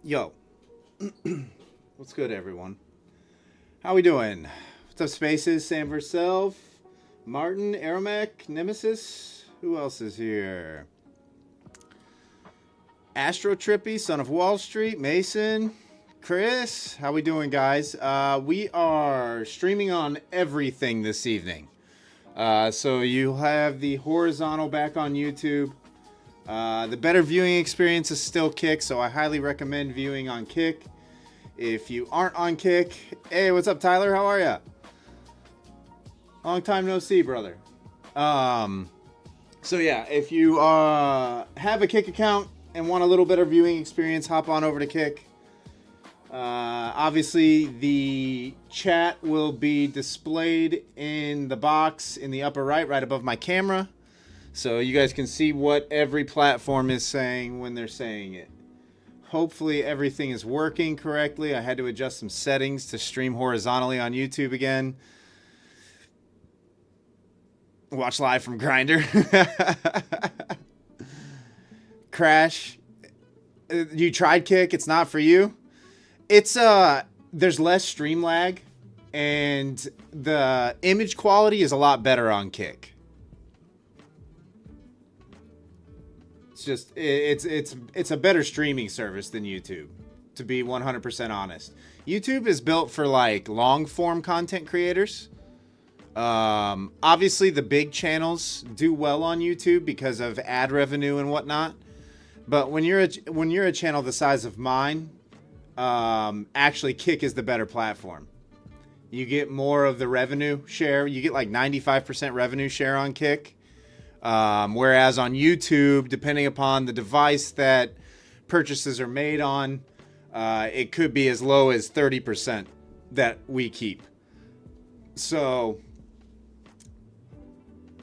Yo, what's good, everyone? How we doing? What's up, Spaces? Sam Verself, Martin, Aromac, Nemesis. Who else is here? Astro Trippy, Son of Wall Street, Mason, Chris. How we doing, guys? We are streaming on everything this evening. So you have the horizontal back on YouTube. The better viewing experience is still Kick, so I highly recommend viewing on Kick. If you aren't on Kick, hey, what's up, Tyler? How are ya? Long time no see, brother. So yeah, if you have a Kick account and want a little better viewing experience, hop on over to Kick. Obviously, the chat will be displayed in the box in the upper right above my camera. So you guys can see what every platform is saying when they're saying it. Hopefully everything is working correctly. I had to adjust some settings to stream horizontally on YouTube again. Watch live from Grindr. Crash. You tried Kick. It's not for you. It's there's less stream lag, and the image quality is a lot better on Kick. It's a better streaming service than YouTube, to be 100% honest. YouTube is built for like long form content creators. Obviously the big channels do well on YouTube because of ad revenue and whatnot. But when you're a channel the size of mine, actually Kick is the better platform. You get more of the revenue share. You get like 95% revenue share on Kick. Whereas on YouTube, depending upon the device that purchases are made on, it could be as low as 30% that we keep. So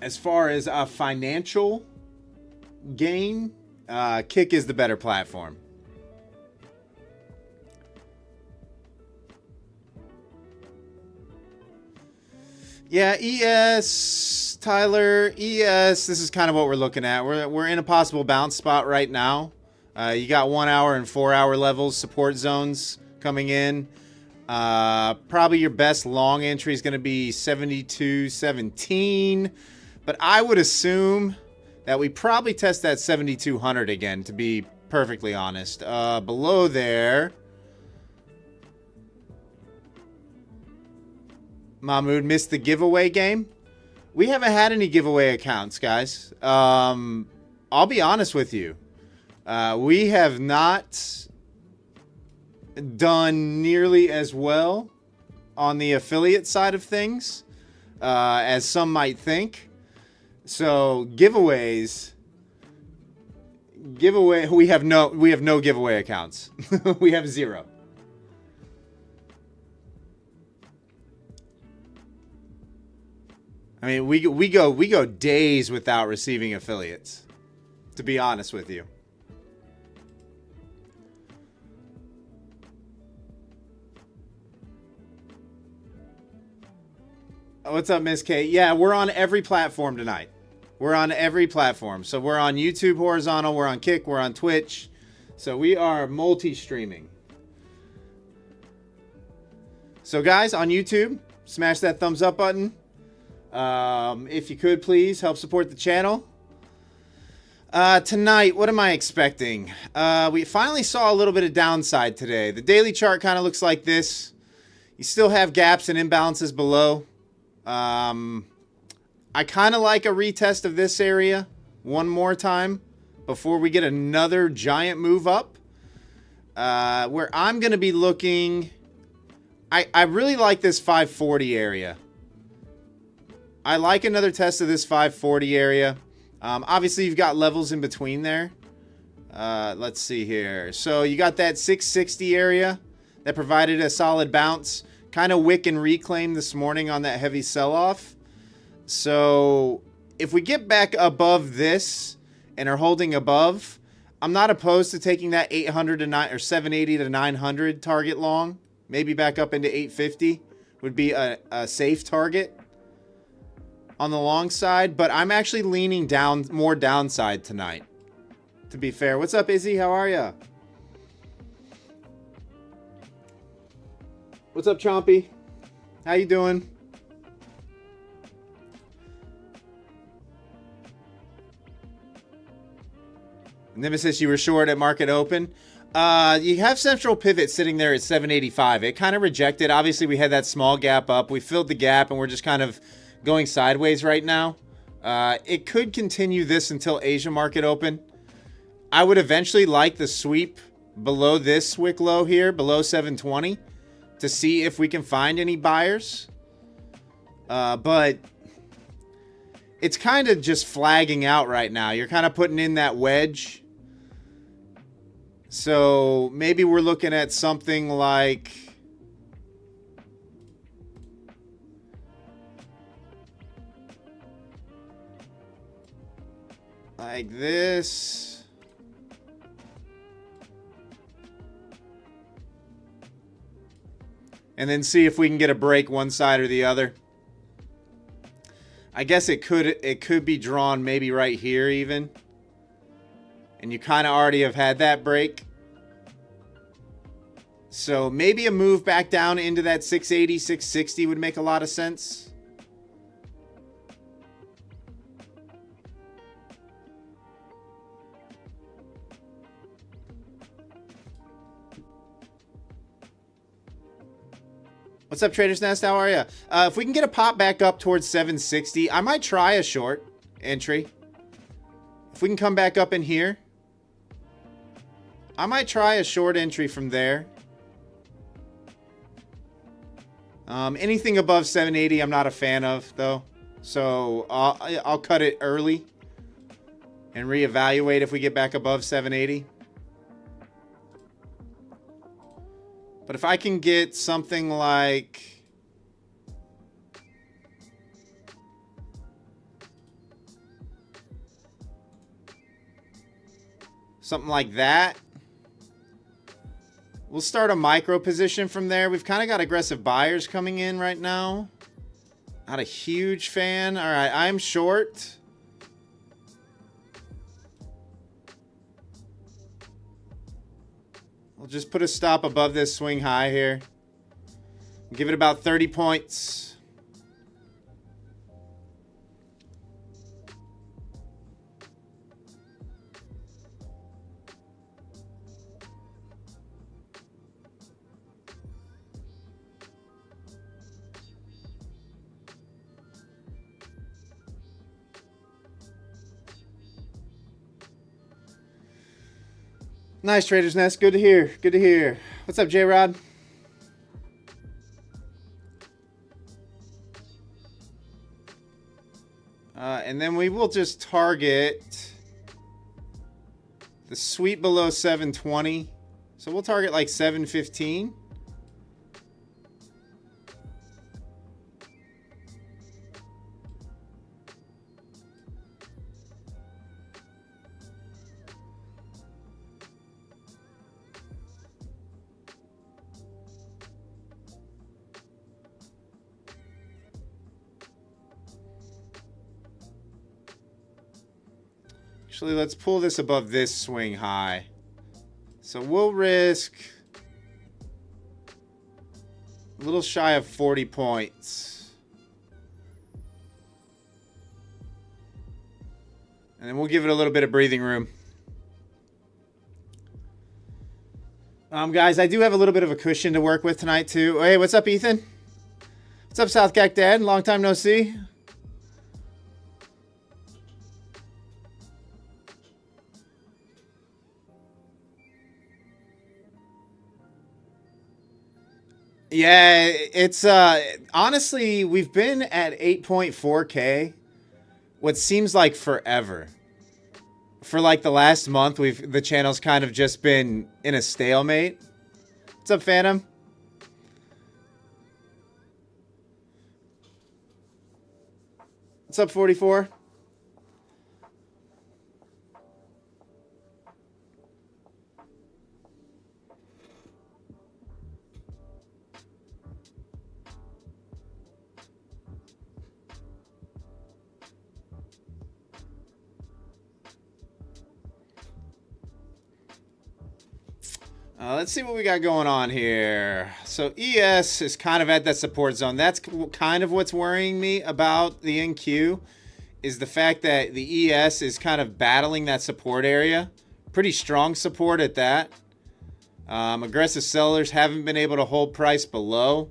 as far as a financial gain, Kick is the better platform. Yeah, ES, Tyler, ES, this is kind of what we're looking at. We're in a possible bounce spot right now. You got 1 hour and 4 hour levels, support zones coming in. Probably your best long entry is going to be 72.17. But I would assume that we probably test that 7,200 again, to be perfectly honest. Below there, Mahmoud missed the giveaway game. We haven't had any giveaway accounts, guys. I'll be honest with you. We have not done nearly as well on the affiliate side of things as some might think. So giveaways, we have no giveaway accounts. We have zero. I mean, we go days without receiving affiliates, to be honest with you. What's up, Miss Kate? Yeah, we're on every platform tonight. We're on every platform. So we're on YouTube horizontal, we're on Kick, we're on Twitch. So we are multi-streaming. So guys, on YouTube, smash that thumbs up button. If you could, please help support the channel. Tonight, what am I expecting? We finally saw a little bit of downside today. The daily chart kind of looks like this. You still have gaps and imbalances below. I kind of like a retest of this area one more time before we get another giant move up. Where I'm going to be looking, I really like this 540 area. I like another test of this 540 area. Obviously, you've got levels in between there. Let's see here. So you got that 660 area that provided a solid bounce. Kind of wick and reclaim this morning on that heavy sell-off. So if we get back above this and are holding above, I'm not opposed to taking that 800 to 9 or 780 to 900 target long. Maybe back up into 850 would be a safe target on the long side, but I'm actually leaning down, more downside tonight, to be fair. What's up, Izzy? How are ya? What's up, Chompy? How you doing? Nemesis, you were short at market open. You have central pivot sitting there at 785. It kind of rejected. Obviously, we had that small gap up. We filled the gap, and we're just kind of going sideways right now. It could continue this until Asia market open. I would eventually like the sweep below this wick low here, below 720, to see if we can find any buyers. But it's kind of just flagging out right now. You're kind of putting in that wedge. So maybe we're looking at something like this. And then see if we can get a break one side or the other. I guess it could be drawn maybe right here even. And you kind of already have had that break. So maybe a move back down into that 680, 660 would make a lot of sense. What's up, Trader's Nest? How are you? If we can get a pop back up towards 760, I might try a short entry. If we can come back up in here, I might try a short entry from there. Anything above 780, I'm not a fan of, though. So I'll cut it early and reevaluate if we get back above 780. But if I can get something like that, we'll start a micro position from there. We've kind of got aggressive buyers coming in right now. Not a huge fan. All right, I'm short. We'll just put a stop above this swing high here. Give it about 30 points. Nice, Trader's Nest. Good to hear. Good to hear. What's up, J-Rod? And then we will just target the sweep below 720. So we'll target like 715. Actually, let's pull this above this swing high. So we'll risk a little shy of 40 points. And then we'll give it a little bit of breathing room. Guys, I do have a little bit of a cushion to work with tonight, too. Hey, what's up, Ethan? What's up, South Cac Dad? Long time no see. Yeah, it's honestly, we've been at 8.4K what seems like forever. For like the last month, the channel's kind of just been in a stalemate. What's up, Phantom? What's up, 44? Let's see what we got going on here. So ES is kind of at that support zone. That's kind of what's worrying me about the NQ, is the fact that the ES is kind of battling that support area. Pretty strong support at that. Aggressive sellers haven't been able to hold price below.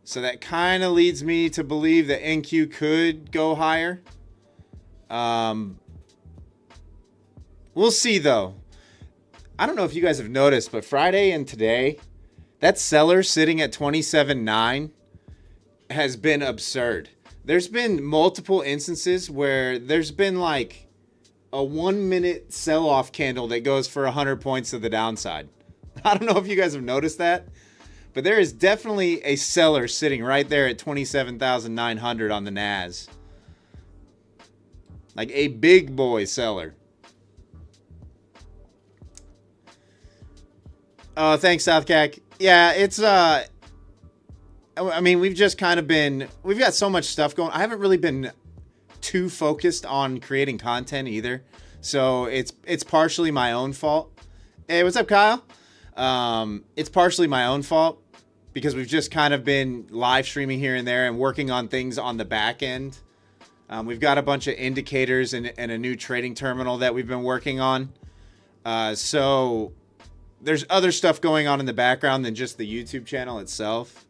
So that kind of leads me to believe that NQ could go higher. We'll see though. I don't know if you guys have noticed, but Friday and today, that seller sitting at 27.9 has been absurd. There's been multiple instances where there's been like a 1 minute sell-off candle that goes for 100 points to the downside. I don't know if you guys have noticed that, but there is definitely a seller sitting right there at 27,900 on the Nas. Like a big boy seller. Oh, thanks, Southcac. Yeah, it's I mean, we've just kind of been, we've got so much stuff going. I haven't really been too focused on creating content either. So it's partially my own fault. Hey, what's up, Kyle? It's partially my own fault because we've just kind of been live streaming here and there and working on things on the back end. We've got a bunch of indicators and a new trading terminal that we've been working on. So there's other stuff going on in the background than just the YouTube channel itself.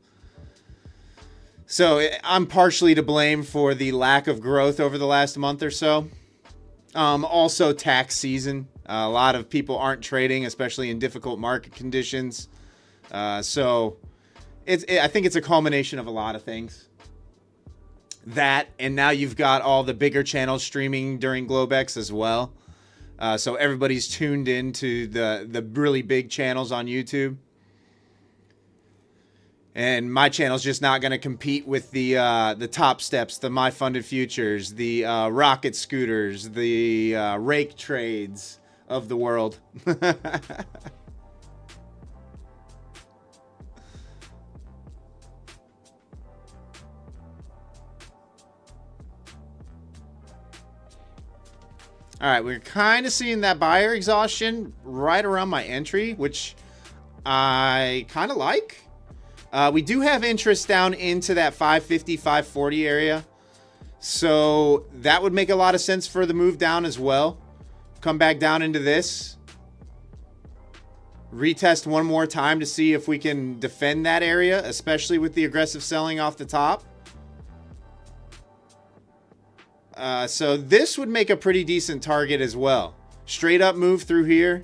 So I'm partially to blame for the lack of growth over the last month or so. Also tax season. A lot of people aren't trading, especially in difficult market conditions. So I think it's a culmination of a lot of things. That, and now you've got all the bigger channels streaming during Globex as well. So everybody's tuned into the really big channels on YouTube. And my channel's just not going to compete with the Top Steps, the My Funded Futures, the Rocket Scooters, the Rake Trades of the world. All right, we're kind of seeing that buyer exhaustion right around my entry, which I kind of like. We do have interest down into that 550, 540 area. So that would make a lot of sense for the move down as well. Come back down into this. Retest one more time to see if we can defend that area, especially with the aggressive selling off the top. So this would make a pretty decent target as well. Straight up move through here.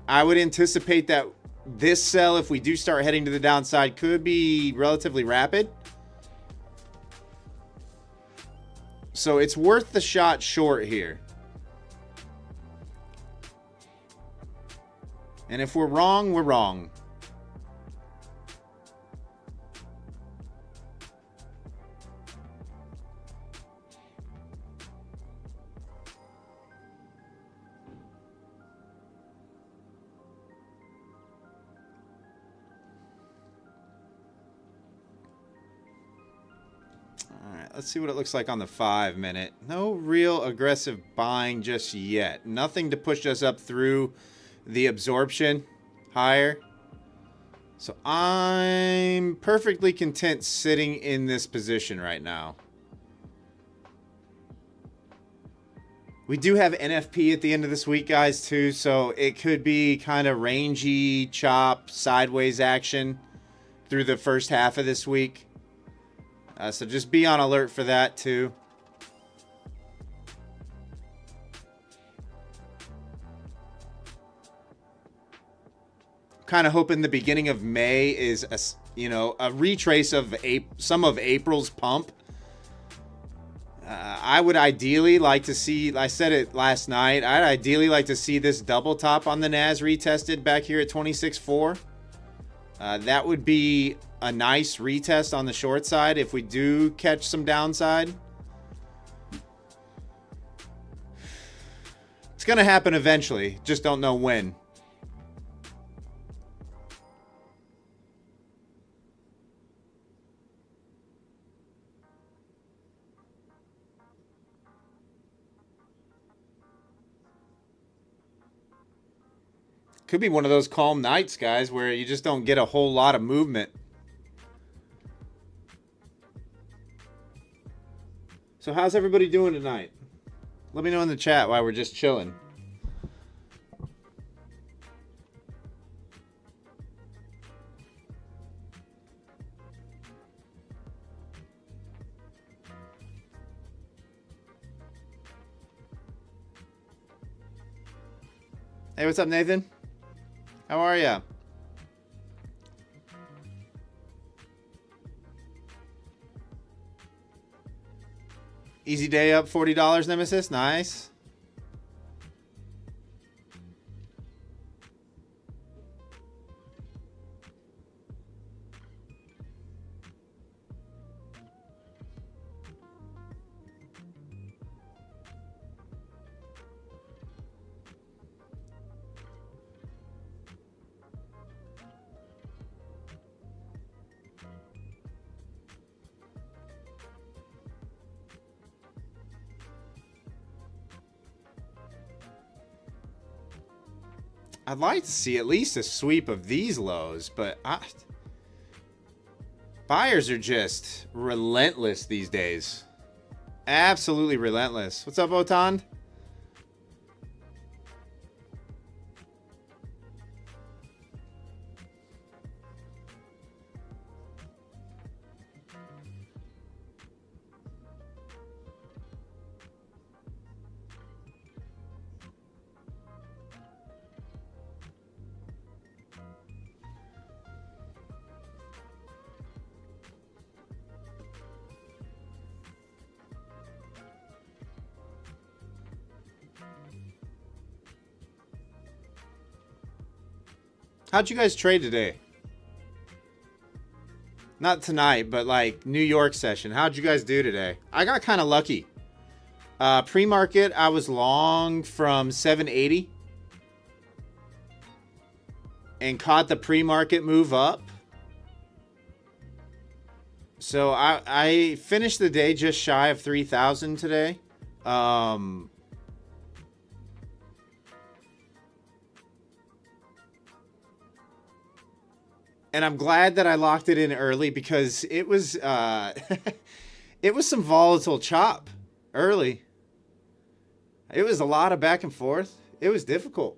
I would anticipate that this sell, if we do start heading to the downside, could be relatively rapid. So it's worth the shot short here. And if we're wrong, we're wrong. Let's see what it looks like on the 5 minute. No real aggressive buying just yet. Nothing to push us up through the absorption higher. So I'm perfectly content sitting in this position right now. We do have NFP at the end of this week, guys, too. So it could be kind of rangy, chop, sideways action through the first half of this week. So just be on alert for that too. Kind of hoping the beginning of May is a retrace of some of April's pump. I would ideally like to see, I said it last night, I'd ideally like to see this double top on the Nas retested back here at 26.4. That would be a nice retest on the short side if we do catch some downside. It's going to happen eventually. Just don't know when. Could be one of those calm nights, guys, where you just don't get a whole lot of movement. So how's everybody doing tonight? Let me know in the chat while we're just chilling. Hey, what's up, Nathan? How are ya? Easy day up, $40, Nemesis. Nice. I'd like to see at least a sweep of these lows, but buyers are just relentless these days. Absolutely relentless. What's up, Otan? How'd you guys trade today? Not tonight, but like New York session. How'd you guys do today? I got kind of lucky. Pre-market, I was long from 780 and caught the pre-market move up. So I finished the day just shy of 3,000 today. And I'm glad that I locked it in early because it was it was some volatile chop early. It was a lot of back and forth. It was difficult.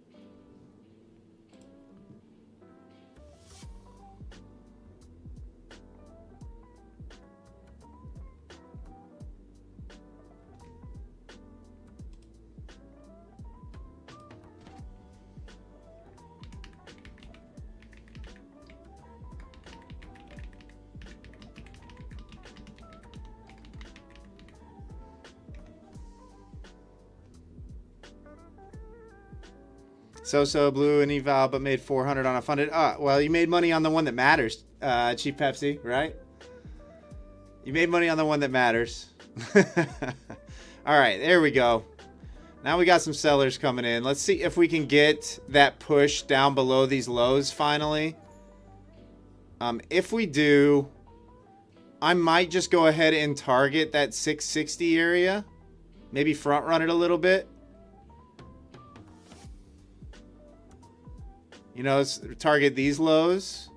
So blew an eval, but made 400 on a funded. Well, you made money on the one that matters, Chief Pepsi, right? You made money on the one that matters. All right, there we go. Now we got some sellers coming in. Let's see if we can get that push down below these lows finally. If we do, I might just go ahead and target that 660 area. Maybe front run it a little bit. You know, let's target these lows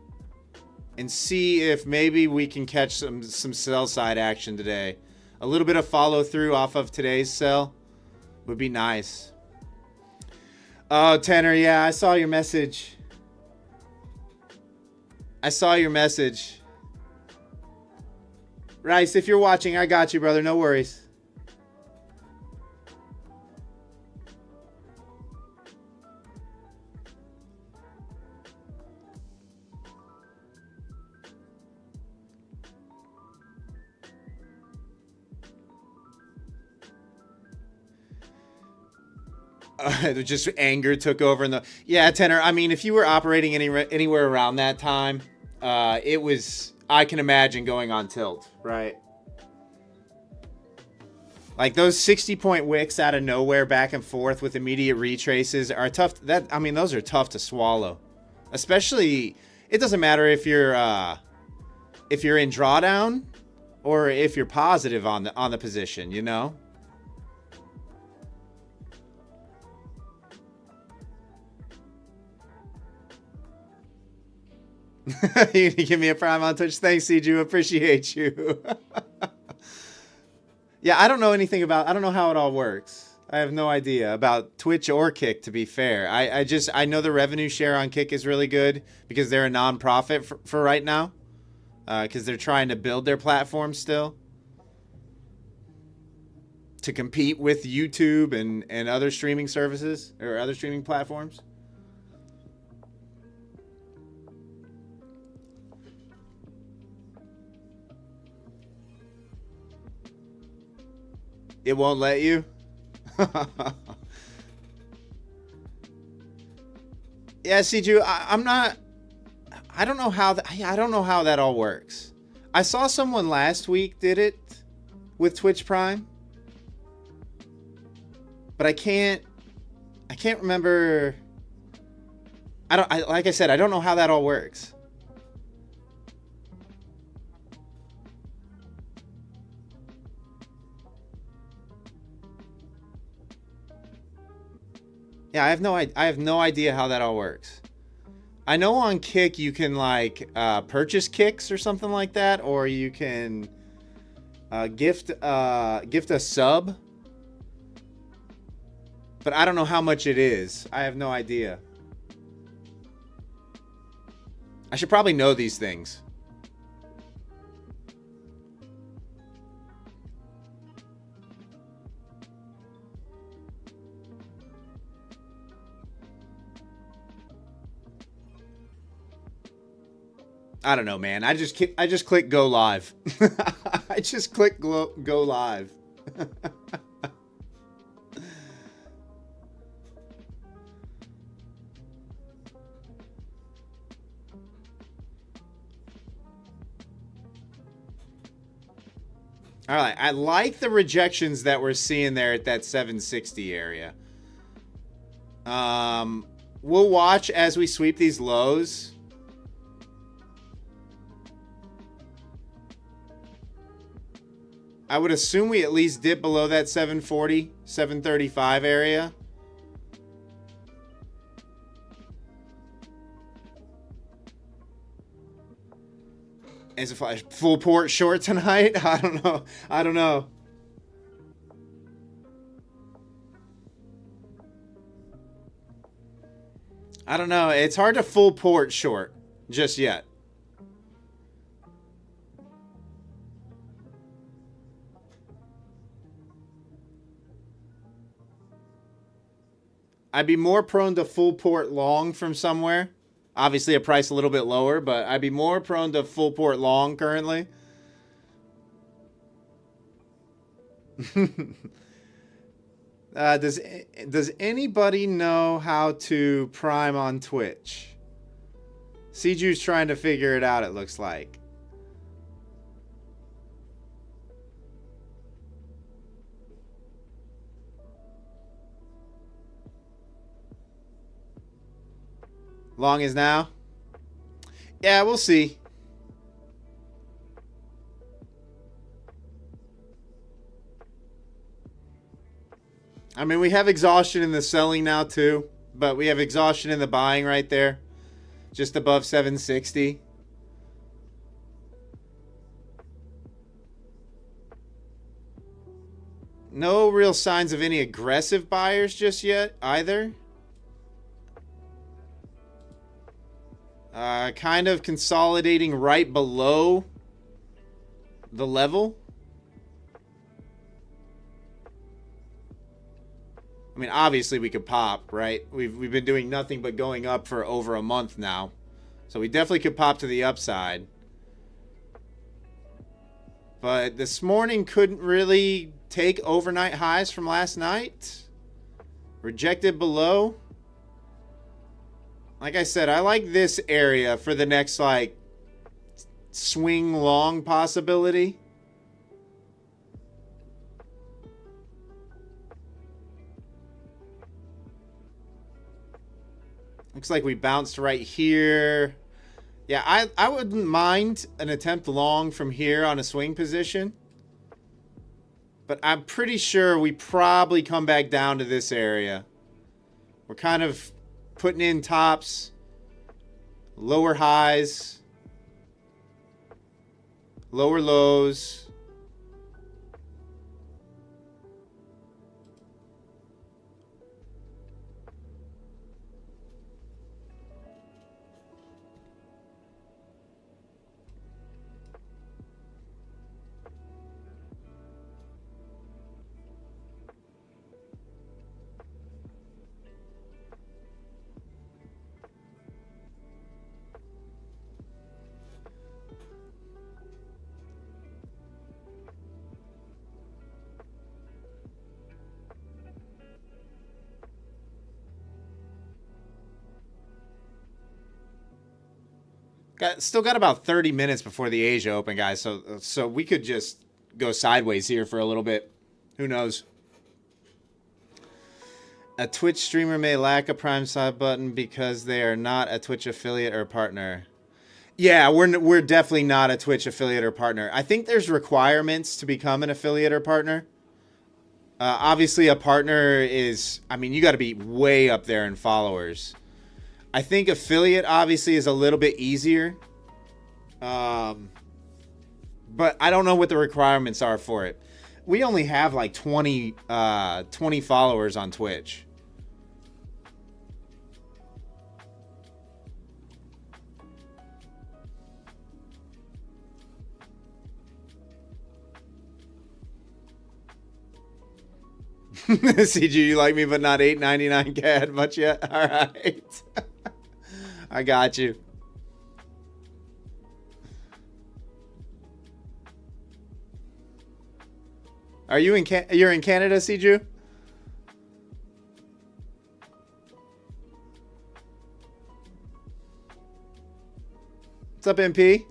and see if maybe we can catch some sell side action today. A little bit of follow through off of today's sell would be nice. Oh, Tanner, yeah, I saw your message. I saw your message. Rice, if you're watching, I got you, brother. No worries. Just anger took over in the Tanner. I mean, if you were operating anywhere around that time, it was, I can imagine, going on tilt, right? Like those 60-point wicks out of nowhere, back and forth with immediate retraces are tough. Those are tough to swallow. Especially, it doesn't matter if you're in drawdown or if you're positive on the position, you know. You give me a prime on Twitch. Thanks, Cju. Appreciate you. Yeah, I don't know anything about. I don't know how it all works. I have no idea about Twitch or Kick, to be fair. I know the revenue share on Kick is really good because they're a non-profit for right now. Because they're trying to build their platform still to compete with YouTube and other streaming services or other streaming platforms. It won't let you? Yeah, Cju, I'm not... I don't know how that all works. I saw someone last week did it with Twitch Prime, but I can't remember. Like I said, I don't know how that all works. Yeah, I have no idea how that all works. I know on Kick you can like purchase kicks or something like that, or you can gift a sub. But I don't know how much it is. I have no idea. I should probably know these things. I don't know, man. I just click go live. I just click go live. All right, I like the rejections that we're seeing there at that 760 area. We'll watch as we sweep these lows. I would assume we at least dip below that 740, 735 area. Is a full port short tonight? I don't know. I don't know. I don't know. It's hard to full port short just yet. I'd be more prone to full port long from somewhere. Obviously a price a little bit lower, but I'd be more prone to full port long currently. Does anybody know how to prime on Twitch? Cju's trying to figure it out, it looks like. Long as now? Yeah, we'll see. I mean, we have exhaustion in the selling now too, but we have exhaustion in the buying right there. Just above 760. No real signs of any aggressive buyers just yet either. Kind of consolidating right below the level. I mean, obviously we could pop, right? We've been doing nothing but going up for over a month now. So we definitely could pop to the upside. But this morning couldn't really take overnight highs from last night. Rejected below. Like I said, I like this area for the next, like, swing long possibility. Looks like we bounced right here. Yeah, I wouldn't mind an attempt long from here on a swing position. But I'm pretty sure we probably come back down to this area. We're kind of putting in tops lower highs, lower lows. Still got about 30 minutes before the Asia Open, guys. So we could just go sideways here for a little bit. Who knows? A Twitch streamer may lack a Prime sub button because they are not a Twitch affiliate or partner. Yeah, we're definitely not a Twitch affiliate or partner. I think there's requirements to become an affiliate or partner. Obviously, a partner is, I mean, you got to be way up there in followers. I think affiliate obviously is a little bit easier. But I don't know what the requirements are for it. We only have like 20 followers on Twitch. CG, you like me but not $8.99 CAD much yet? All right. I got you. Are you you're in Canada, CG? What's up, MP?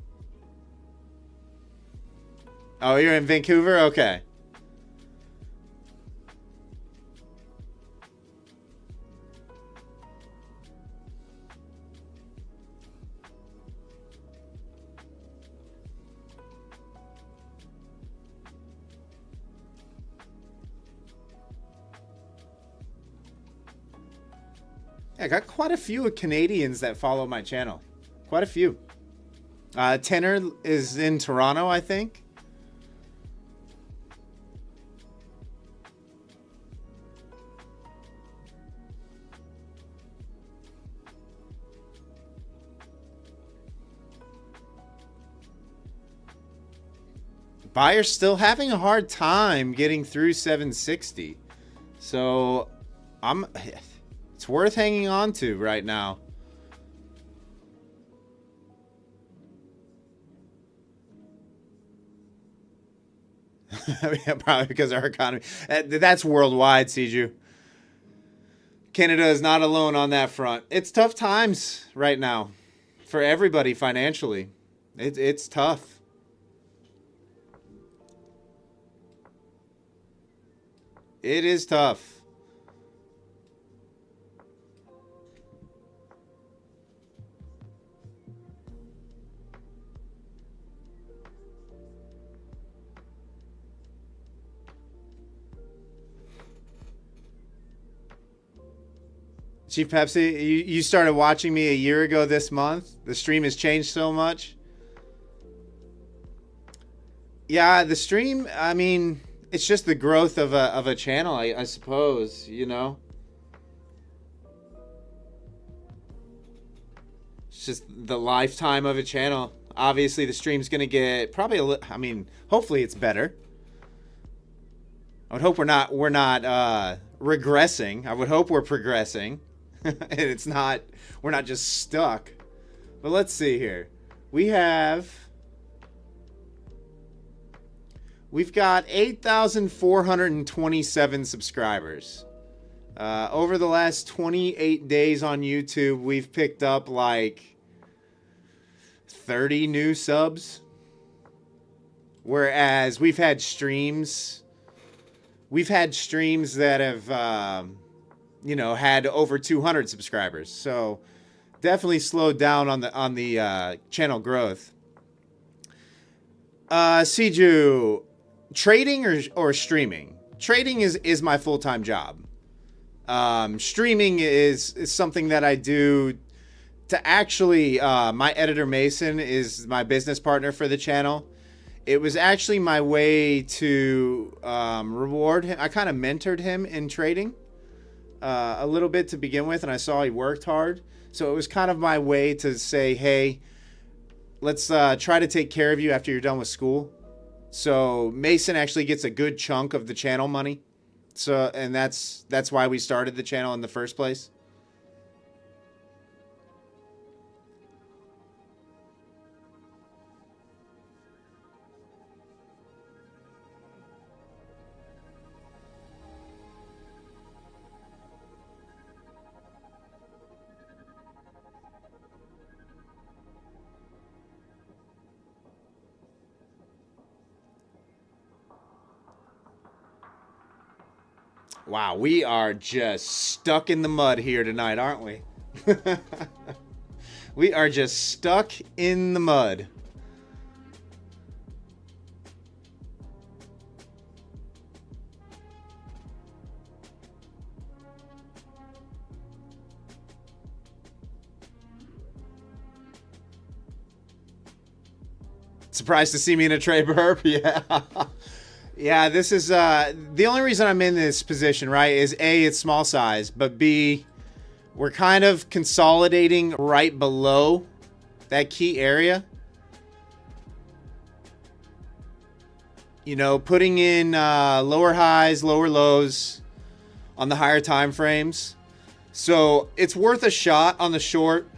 Oh, you're in Vancouver? Okay. I got quite a few Canadians that follow my channel. Quite a few. Tenor is in Toronto, I think. Buyer's still having a hard time getting through 760. So it's worth hanging on to right now. Yeah, probably because our economy. That's worldwide, Siju. Canada is not alone on that front. It's tough times right now for everybody financially. It's tough. It is tough. Chief Pepsi, you started watching me a year ago this month. The stream has changed so much. Yeah, the stream, I mean, it's just the growth of a channel, I suppose, you know. It's just the lifetime of a channel. Obviously, the stream's going to get probably a little, I mean, hopefully it's better. I would hope we're not regressing. I would hope we're progressing. And it's not, we're not just stuck. But let's see here. We've got 8,427 subscribers. Over the last 28 days on YouTube, we've picked up like 30 new subs. Whereas we've had streams that have, you know, had over 200 subscribers. So definitely slowed down on the channel growth. Siju, trading or streaming? Trading is my full-time job. Streaming is something that I do to actually, my editor Mason is my business partner for the channel. It was actually my way to reward him. I kind of mentored him in trading a little bit to begin with, and I saw he worked hard. So it was kind of my way to say, hey, let's try to take care of you after you're done with school. So Mason actually gets a good chunk of the channel money. So, and that's why we started the channel in the first place. Wow, we are just stuck in the mud here tonight, aren't we? We are just stuck in the mud. Surprised to see me in a trade burp? Yeah. Yeah, this is the only reason I'm in this position, right, is A, it's small size, but B, we're kind of consolidating right below that key area. You know, putting in lower highs, lower lows on the higher time frames. So it's worth a shot on the short.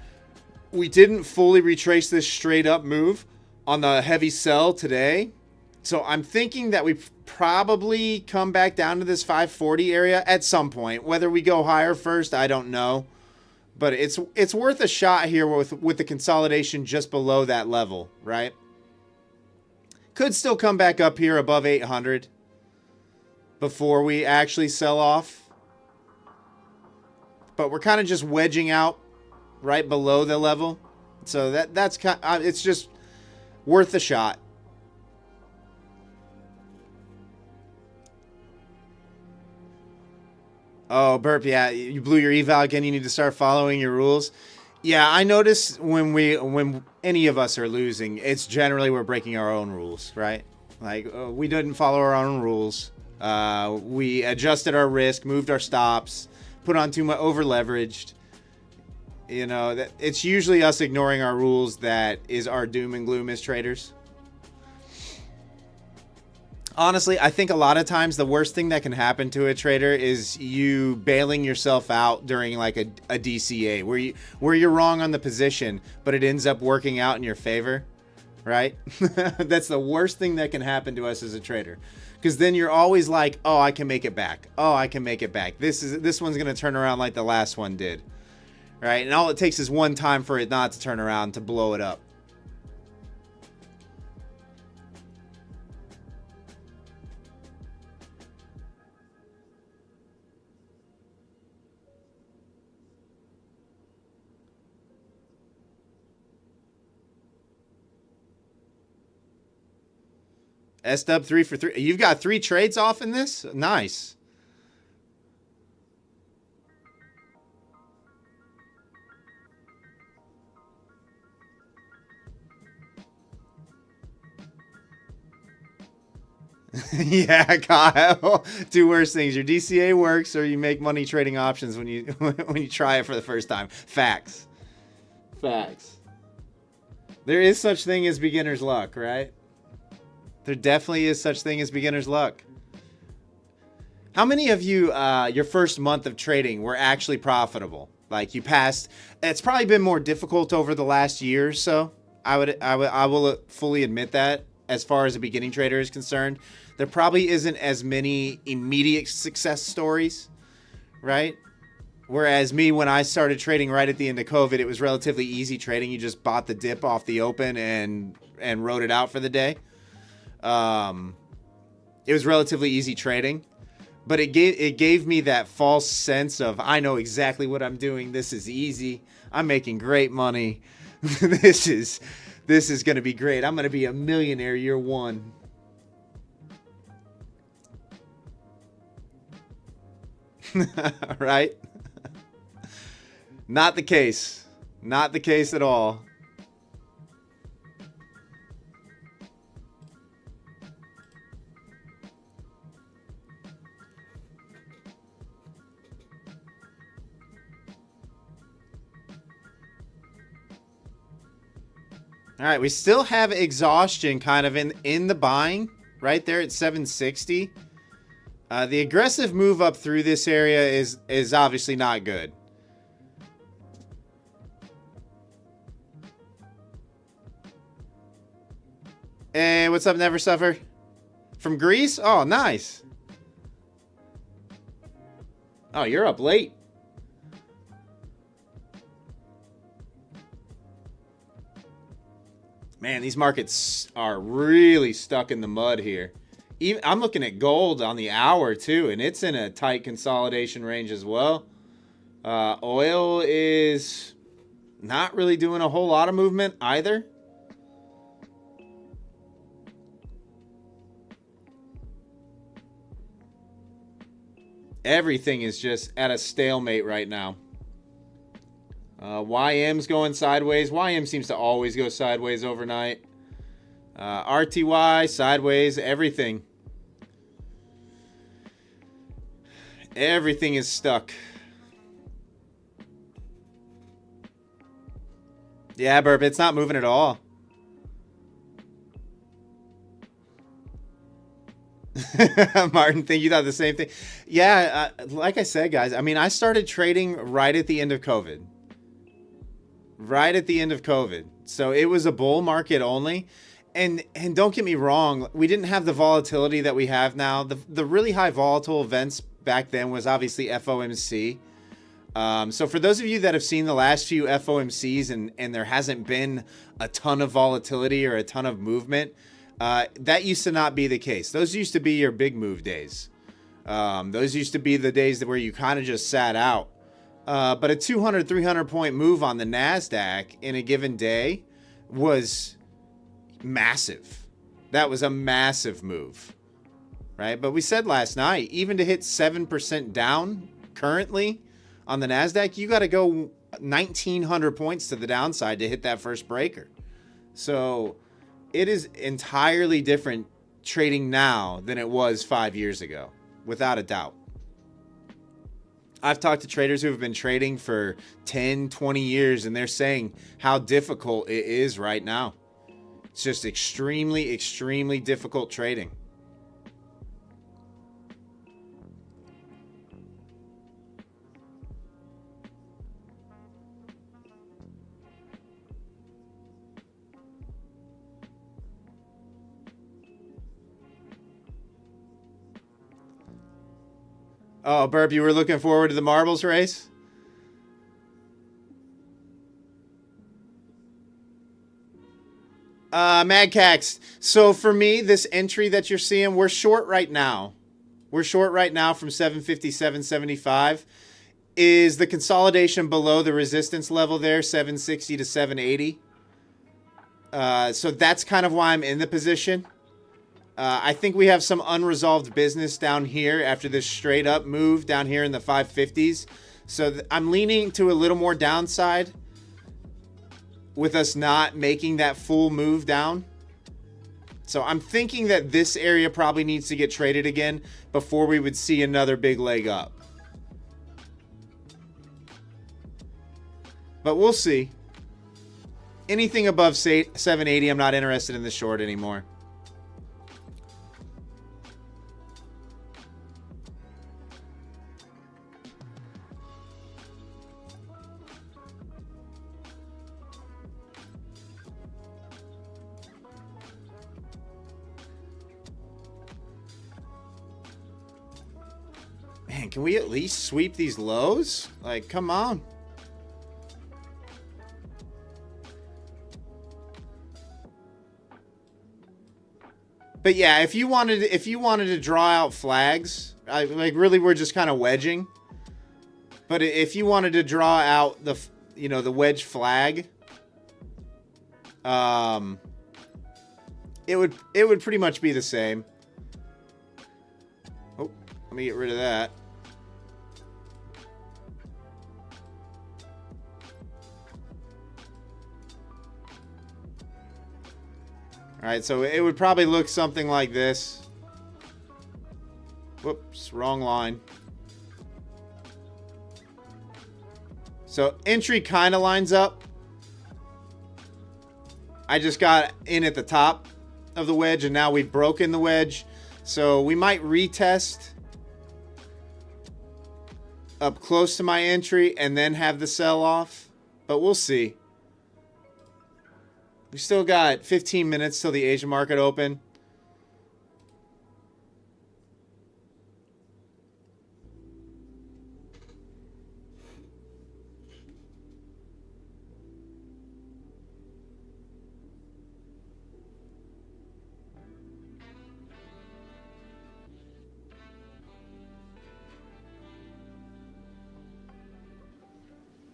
We didn't fully retrace this straight up move on the heavy sell today. So I'm thinking that we probably come back down to this 540 area at some point. Whether we go higher first, I don't know. But it's worth a shot here with the consolidation just below that level, right? Could still come back up here above 800 before we actually sell off. But we're kind of just wedging out right below the level. So that's kind of, it's just worth a shot. Oh, Burp, yeah, you blew your eval again. You need to start following your rules. Yeah, I notice when any of us are losing, it's generally we're breaking our own rules, right? Like, we didn't follow our own rules. We adjusted our risk, moved our stops, put on too much, over leveraged. You know, that it's usually us ignoring our rules that is our doom and gloom as traders. Honestly, I think a lot of times the worst thing that can happen to a trader is you bailing yourself out during like a DCA where you're wrong on the position, but it ends up working out in your favor, right? That's the worst thing that can happen to us as a trader. Because then you're always like, oh, I can make it back. Oh, I can make it back. This one's going to turn around like the last one did, right? And all it takes is one time for it not to turn around to blow it up. S-dub 3 for 3. You've got 3 trades off in this? Nice. Yeah, Kyle. 2 worst things. Your DCA works or you make money trading options when you try it for the first time. Facts. Facts. There is such thing as beginner's luck, right? There definitely is such thing as beginner's luck. How many of you, your first month of trading were actually profitable? Like you passed, it's probably been more difficult over the last year or so. I will fully admit that as far as a beginning trader is concerned. There probably isn't as many immediate success stories, right? Whereas me, when I started trading right at the end of COVID, it was relatively easy trading. You just bought the dip off the open and rode it out for the day. It was relatively easy trading, but it gave me that false sense of I know exactly what I'm doing. This is easy. I'm making great money. This is going to be great. I'm going to be a millionaire year one. Right? Not the case. Not the case at all. All right, we still have exhaustion kind of in the buying right there at 760. The aggressive move up through this area is obviously not good. Hey, what's up, Never Suffer? From Greece? Oh, nice. Oh, you're up late. Man, these markets are really stuck in the mud here. Even, I'm looking at gold on the hour too, and it's in a tight consolidation range as well. Oil is not really doing a whole lot of movement either. Everything is just at a stalemate right now. YM's going sideways. YM seems to always go sideways overnight. RTY, sideways, everything. Everything is stuck. Yeah, Burp, it's not moving at all. Martin, think you thought the same thing? Yeah, like I said, guys, I mean, I started trading right at the end of COVID. Right at the end of COVID. So it was a bull market only. And don't get me wrong, we didn't have the volatility that we have now. The really high volatile events back then was obviously FOMC. So for those of you that have seen the last few FOMCs and there hasn't been a ton of volatility or a ton of movement, that used to not be the case. Those used to be your big move days. Those used to be the days where you kind of just sat out. But a 200, 300 point move on the Nasdaq in a given day was massive. That was a massive move, right? But we said last night, even to hit 7% down currently on the Nasdaq, you got to go 1,900 points to the downside to hit that first breaker. So it is entirely different trading now than it was 5 years ago, without a doubt. I've talked to traders who have been trading for 10, 20 years, and they're saying how difficult it is right now. It's just extremely, extremely difficult trading. Oh, Burp, you were looking forward to the marbles race? Mad Cax. So for me, this entry that you're seeing, we're short right now. We're short right now from 750, 775. Is the consolidation below the resistance level there, 760 to 780. So that's kind of why I'm in the position. I think we have some unresolved business down here after this straight up move down here in the 550s. So I'm leaning to a little more downside with us not making that full move down. So I'm thinking that this area probably needs to get traded again before we would see another big leg up. But we'll see. Anything above 780, I'm not interested in the short anymore. Man, can we at least sweep these lows? Like, come on. But yeah, if you wanted to draw out flags, like really we're just kind of wedging. But if you wanted to draw out the the wedge flag, it would pretty much be the same. Oh, let me get rid of that. All right, so it would probably look something like this. Whoops, wrong line. So entry kind of lines up. I just got in at the top of the wedge, and now we've broken the wedge. So we might retest up close to my entry and then have the sell off. But we'll see. We still got 15 minutes till the Asian market open.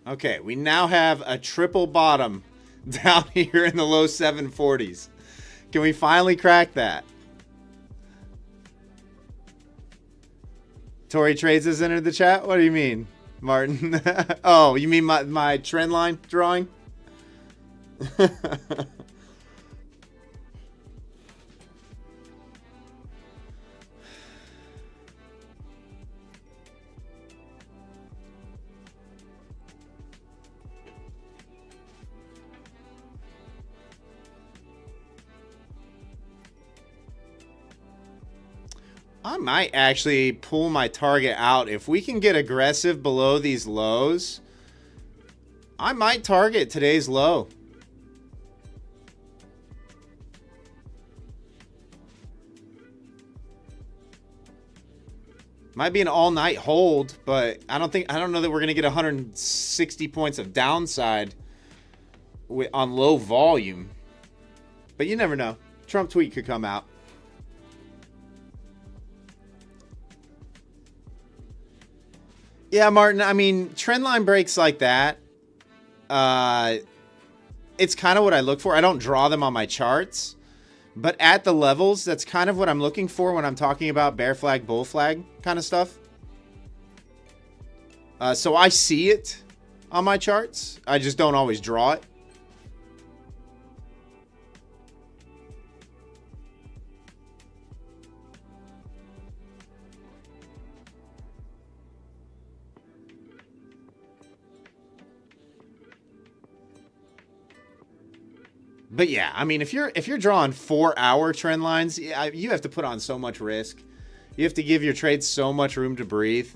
Okay, we now have a triple bottom down here in the low 740s. Can we finally crack that? Tory Trades has entered the chat? What do you mean, Martin? Oh, you mean my trend line drawing? I might actually pull my target out. If we can get aggressive below these lows, I might target today's low. Might be an all-night hold, but I don't know that we're going to get 160 points of downside on low volume. But you never know. Trump tweet could come out. Yeah, Martin, I mean, trendline breaks like that, it's kind of what I look for. I don't draw them on my charts, but at the levels, that's kind of what I'm looking for when I'm talking about bear flag, bull flag kind of stuff. So I see it on my charts. I just don't always draw it. But yeah, I mean, if you're drawing 4-hour trend lines, you have to put on so much risk. You have to give your trades so much room to breathe.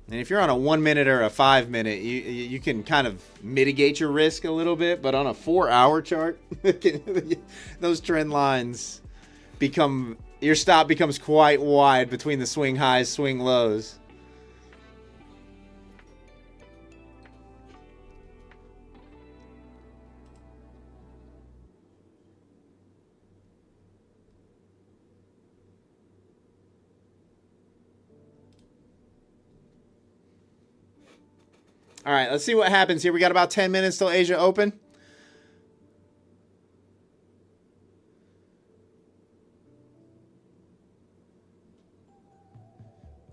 And if you're on a 1 minute or a 5 minute, you can kind of mitigate your risk a little bit. But on a 4-hour chart, those trend lines become, your stop becomes quite wide between the swing highs, swing lows. All right, let's see what happens here. We got about 10 minutes till Asia open.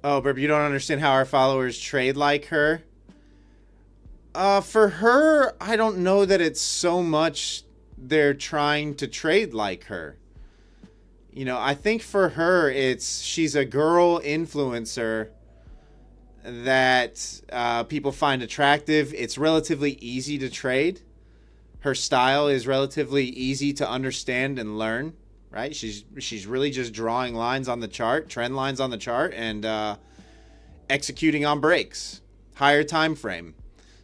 Oh, Burp, you don't understand how our followers trade like her? For her, I don't know that it's so much they're trying to trade like her. You know, I think for her, she's a girl influencer that people find attractive. It's relatively easy to trade. Her style is relatively easy to understand and learn, right? She's really just drawing lines on the chart, trend lines on the chart, and executing on breaks, higher time frame.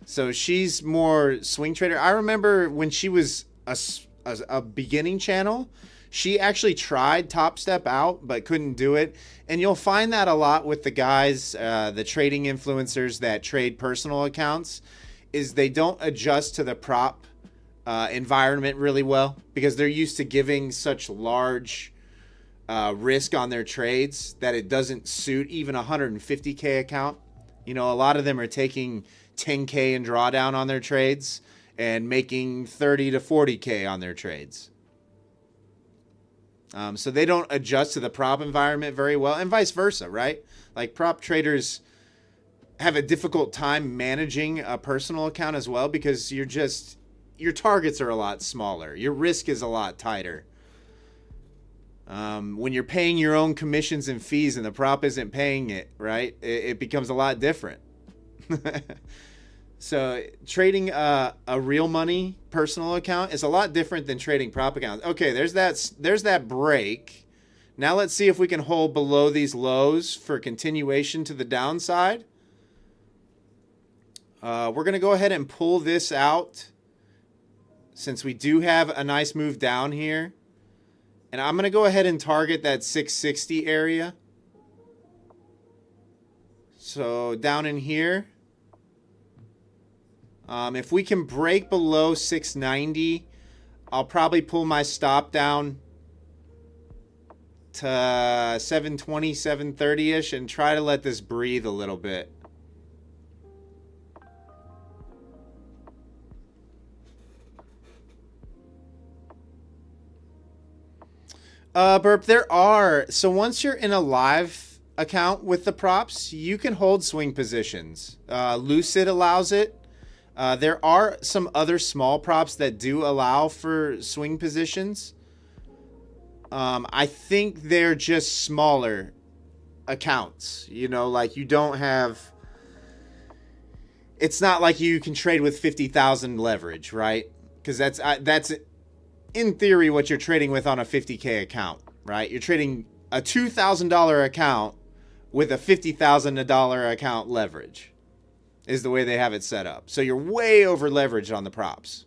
So she's more swing trader. I remember when she was a beginning channel, she actually tried Top Step out, but couldn't do it. And you'll find that a lot with the guys, the trading influencers that trade personal accounts, is they don't adjust to the prop environment really well because they're used to giving such large risk on their trades that it doesn't suit even a 150K account. You know, a lot of them are taking 10K in drawdown on their trades and making 30 to 40K on their trades. So they don't adjust to the prop environment very well, and vice versa, right? Like prop traders have a difficult time managing a personal account as well, because your targets are a lot smaller. Your risk is a lot tighter. When you're paying your own commissions and fees and the prop isn't paying it, right? It becomes a lot different. So trading a real money personal account is a lot different than trading prop accounts. Okay, there's that break. Now let's see if we can hold below these lows for continuation to the downside. We're going to go ahead and pull this out since we do have a nice move down here. And I'm going to go ahead and target that 660 area. So down in here. If we can break below 690, I'll probably pull my stop down to 720, 730-ish and try to let this breathe a little bit. Burp, there are. So once you're in a live account with the props, you can hold swing positions. Lucid allows it. There are some other small props that do allow for swing positions. I think they're just smaller accounts. You know, like you don't have... It's not like you can trade with 50,000 leverage, right? Because that's in theory what you're trading with on a 50K account, right? You're trading a $2,000 account with a $50,000 account leverage. Is the way they have it set up. So you're way over leveraged on the props.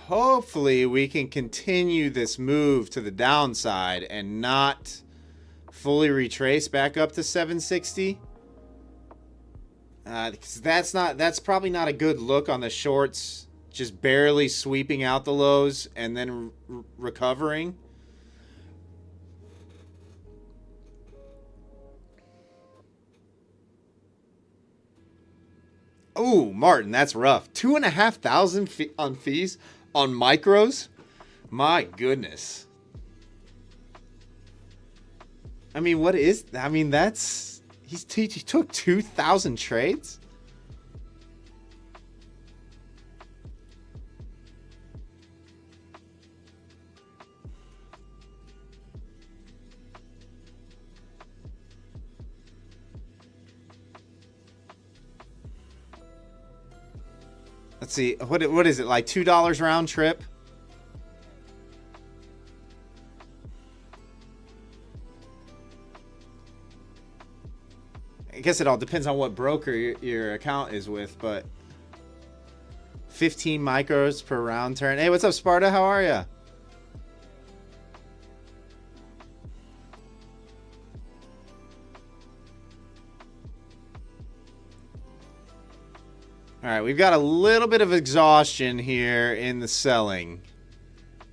Hopefully we can continue this move to the downside and not fully retrace back up to 760. Because that's probably not a good look on the shorts, just barely sweeping out the lows and then recovering. Oh, Martin, that's rough. 2,500 on fees on micros. My goodness. I mean, what is? I mean, that's he took 2,000 trades. Let's see. What is it, like $2 round trip? I guess it all depends on what broker your account is with, but 15 micros per round turn. Hey, what's up, Sparta? How are you? All right, we've got a little bit of exhaustion here in the selling.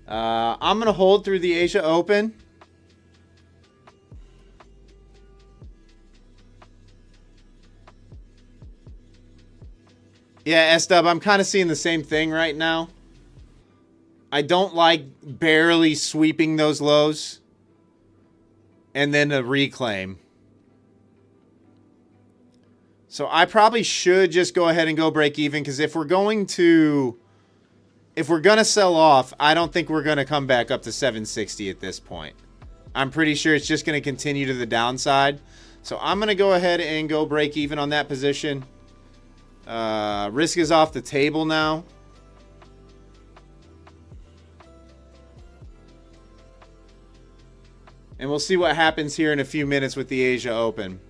I'm going to hold through the Asia Open. Yeah, S-Dub, I'm kind of seeing the same thing right now. I don't like barely sweeping those lows and then a reclaim. So I probably should just go ahead and go break even, because if we're going to sell off, I don't think we're going to come back up to 760 at this point. I'm pretty sure it's just going to continue to the downside. So I'm going to go ahead and go break even on that position. Risk is off the table now. And we'll see what happens here in a few minutes with the Asia Open.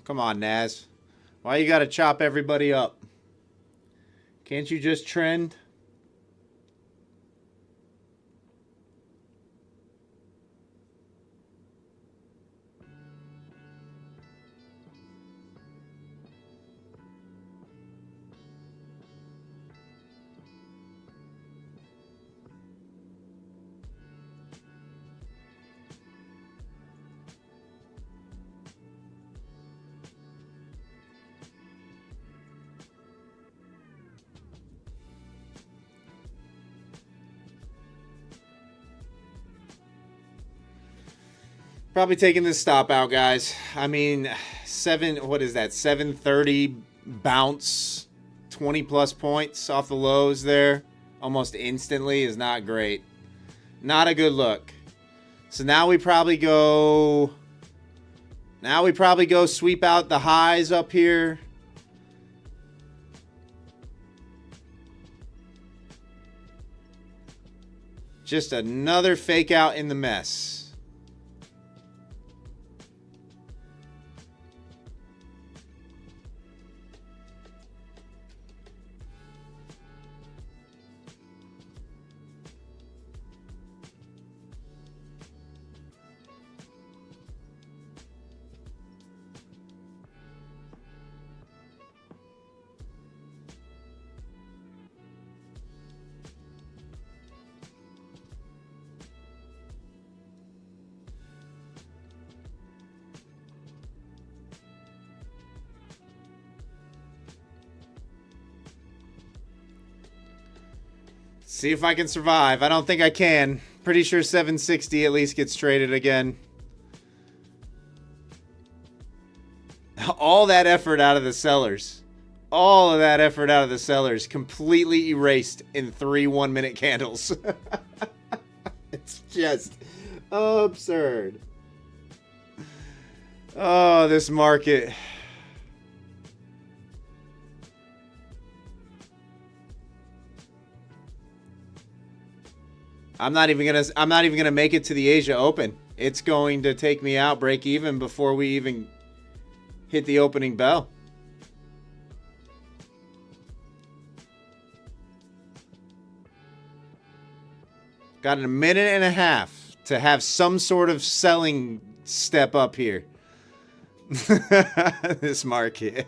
Come on, Naz. Why you gotta chop everybody up? Can't you just trend? Probably taking this stop out, guys. I mean, what is that? 730 bounce, 20 plus points off the lows there almost instantly is not great. Not a good look. So now we probably go sweep out the highs up here. Just another fake out in the mess. See if I can survive. I don't think I can. Pretty sure 760 at least gets traded again. All that effort out of the sellers. All of that effort out of the sellers completely erased in 3 1-minute candles. It's just absurd. Oh, this market. I'm not even gonna make it to the Asia Open. It's going to take me out break even before we even hit the opening bell. Got a minute and a half to have some sort of selling step up here. This market.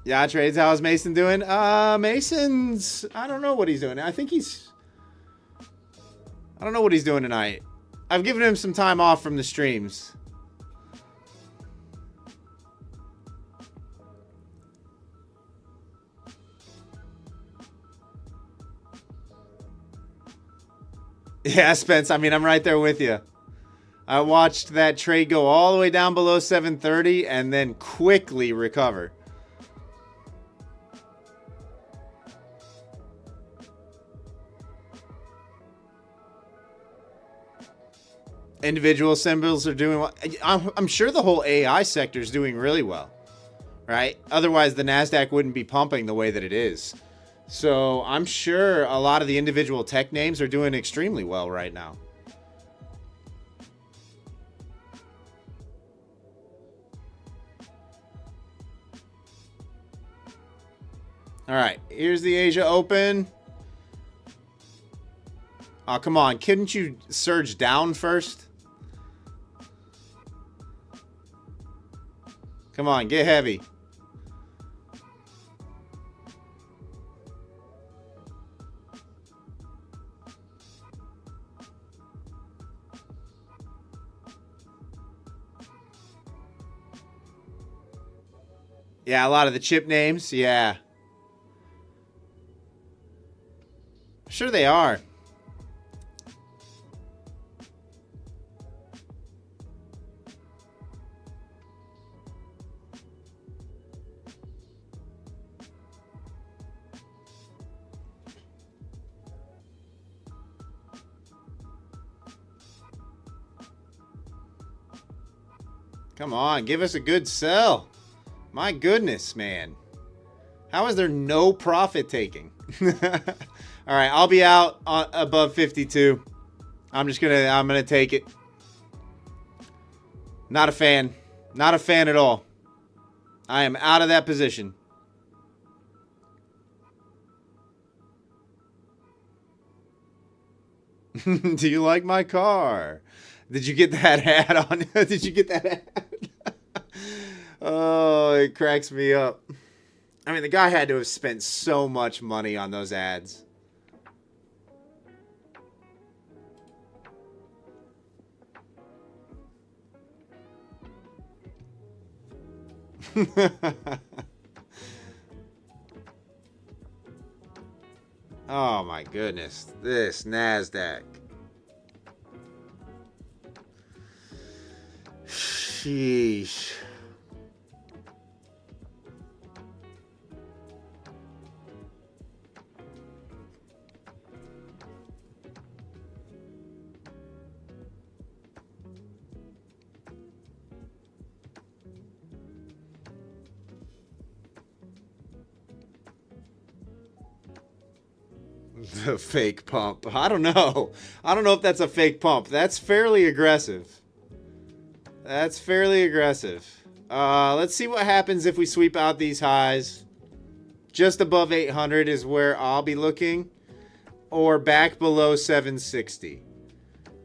Yeah, trades. How's Mason doing? Mason's... I don't know what he's doing. I don't know what he's doing tonight. I've given him some time off from the streams. Yeah, Spence. I mean, I'm right there with you. I watched that trade go all the way down below 730 and then quickly recover. Individual symbols are doing well. I'm sure the whole AI sector is doing really well, right? Otherwise, the Nasdaq wouldn't be pumping the way that it is. So I'm sure a lot of the individual tech names are doing extremely well right now. All right, here's the Asia Open. Oh, come on. Couldn't you surge down first? Come on, get heavy. Yeah, a lot of the chip names. Yeah. Sure they are. Come on, give us a good sell. My goodness, man. How is there no profit taking? All right, I'll be out above 52. I'm gonna take it. Not a fan. Not a fan at all. I am out of that position. Do you like my car? Did you get that ad on? Did you get that ad? Oh, it cracks me up. I mean, the guy had to have spent so much money on those ads. Oh my goodness. This Nasdaq. Sheesh. The fake pump. I don't know. I don't know if that's a fake pump. That's fairly aggressive. That's fairly aggressive. Let's see what happens if we sweep out these highs. Just above 800 is where I'll be looking. Or back below 760.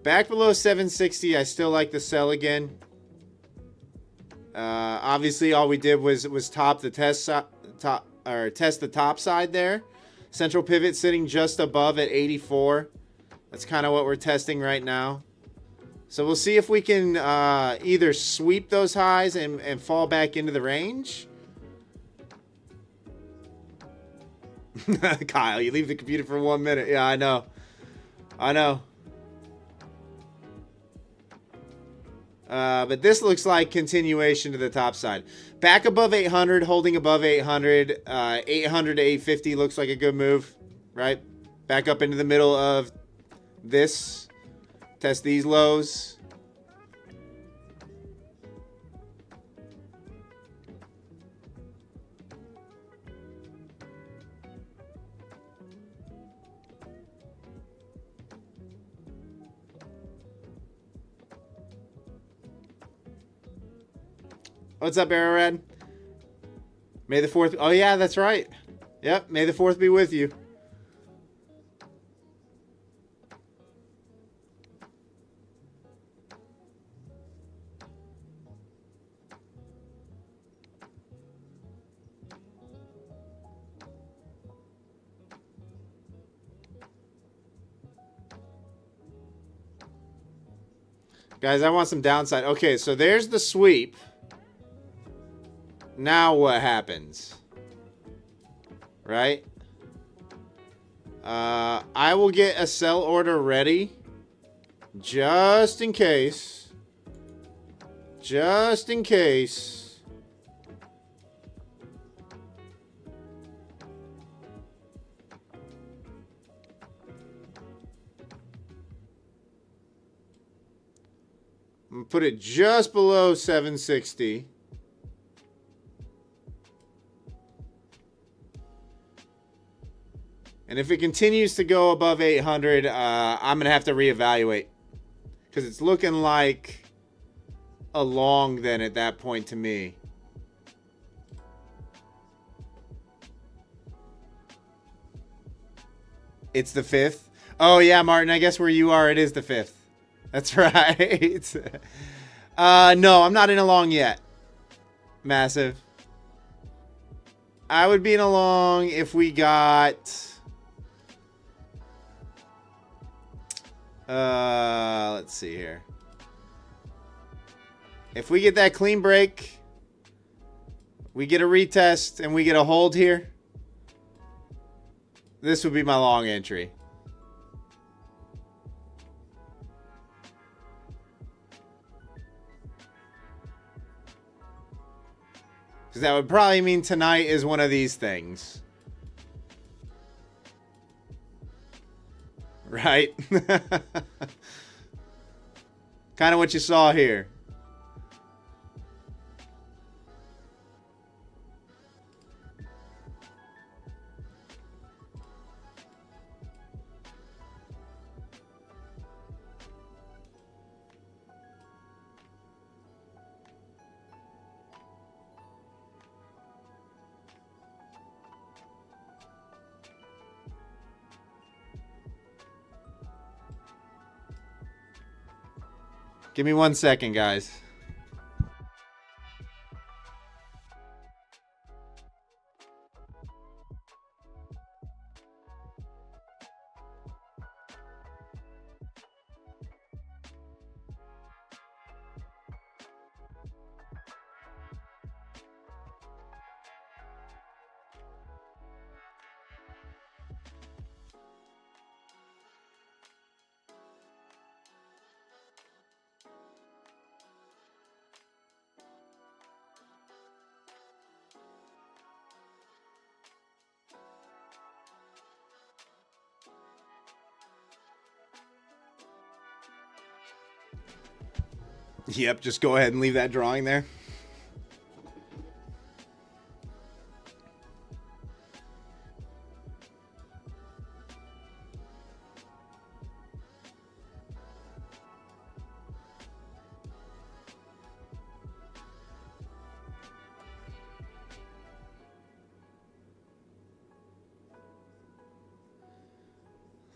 Back below 760, I still like the sell again. Obviously, all we did was test the top side there. Central pivot sitting just above at 84. That's kind of what we're testing right now. So we'll see if we can either sweep those highs and fall back into the range. Kyle, you leave the computer for 1 minute. Yeah, I know. I know. But this looks like continuation to the top side. Back above 800, holding above 800. 800 to 850 looks like a good move, right? Back up into the middle of this. Test these lows. What's up, Arrowhead? May the 4th... Oh, yeah, that's right. Yep, may the 4th be with you. Guys, I want some downside. Okay, so there's the sweep. Now what happens? Right? I will get a sell order ready. Just in case. Just in case. I'm gonna put it just below 760. And if it continues to go above 800, I'm going to have to reevaluate. Because it's looking like a long then at that point to me. It's the 5th. Oh, yeah, Martin, I guess where you are, it is the 5th. That's right. No, I'm not in a long yet. Massive. I would be in a long if we got... let's see here. If we get that clean break, we get a retest, and we get a hold here, this would be my long entry. Because that would probably mean tonight is one of these things. Right? Kind of what you saw here. Give me 1 second, guys. Yep, just go ahead and leave that drawing there.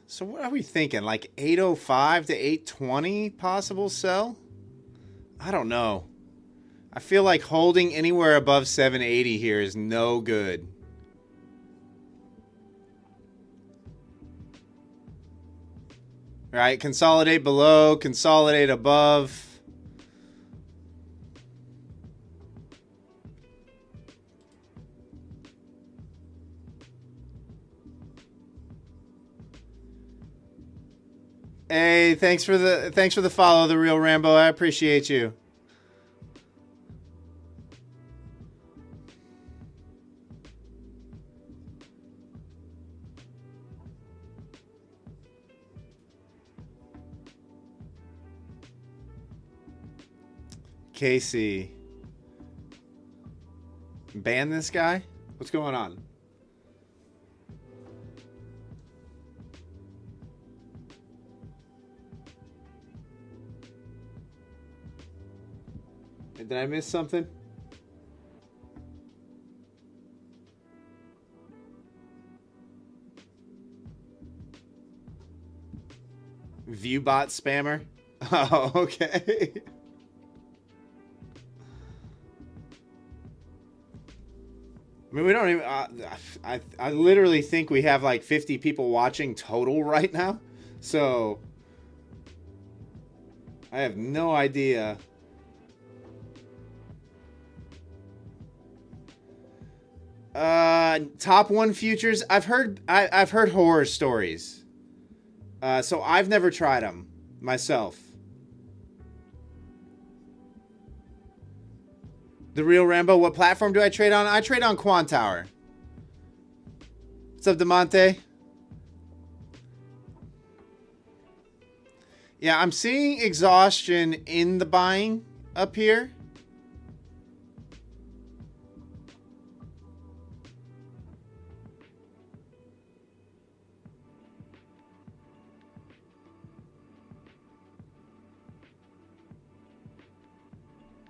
So what are we thinking? Like 805 to 820 possible sell? I don't know. I feel like holding anywhere above 780 here is no good. Right, consolidate below, consolidate above. Hey, thanks for the follow, The Real Rambo. I appreciate you. Casey. Ban this guy? What's going on? Did I miss something? Viewbot spammer? Oh, okay. I mean, we don't even... I literally think we have like 50 people watching total right now. So... I have no idea... top one futures. I've heard horror stories. So I've never tried them myself. The Real Rambo. What platform do I trade on? I trade on Quantower. What's up, DeMonte? Yeah, I'm seeing exhaustion in the buying up here.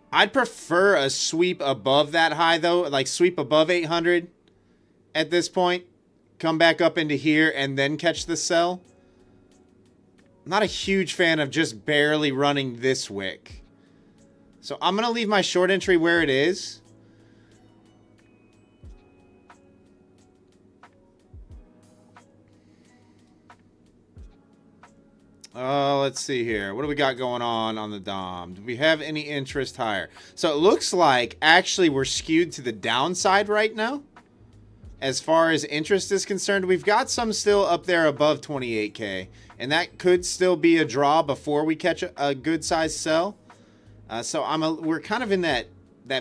I'd prefer a sweep above that high, though. Like, sweep above 800 at this point. Come back up into here and then catch the sell. I'm not a huge fan of just barely running this wick. So I'm going to leave my short entry where it is. Let's see here. What do we got going on the DOM? Do we have any interest higher? So it looks like actually we're skewed to the downside right now. As far as interest is concerned, we've got some still up there above 28K. And that could still be a draw before we catch a good size sell. So we're kind of in that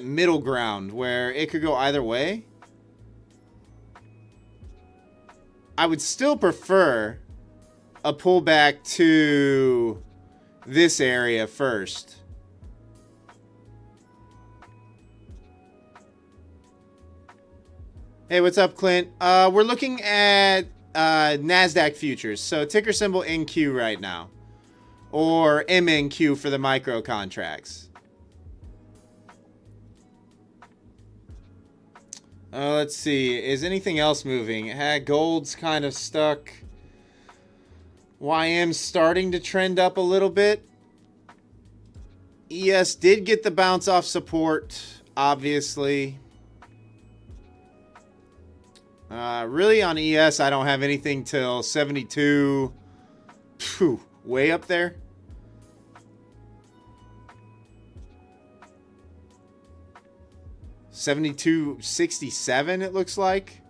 middle ground where it could go either way. I would still prefer a pullback to this area first. Hey, what's up, Clint? We're looking at Nasdaq futures, so ticker symbol NQ right now, or MNQ for the micro contracts. Let's see. Is anything else moving? Gold's kind of stuck. YM's starting to trend up a little bit. ES did get the bounce off support, obviously. Really on ES, I don't have anything till 72. Phew, way up there. $72.67 it looks like.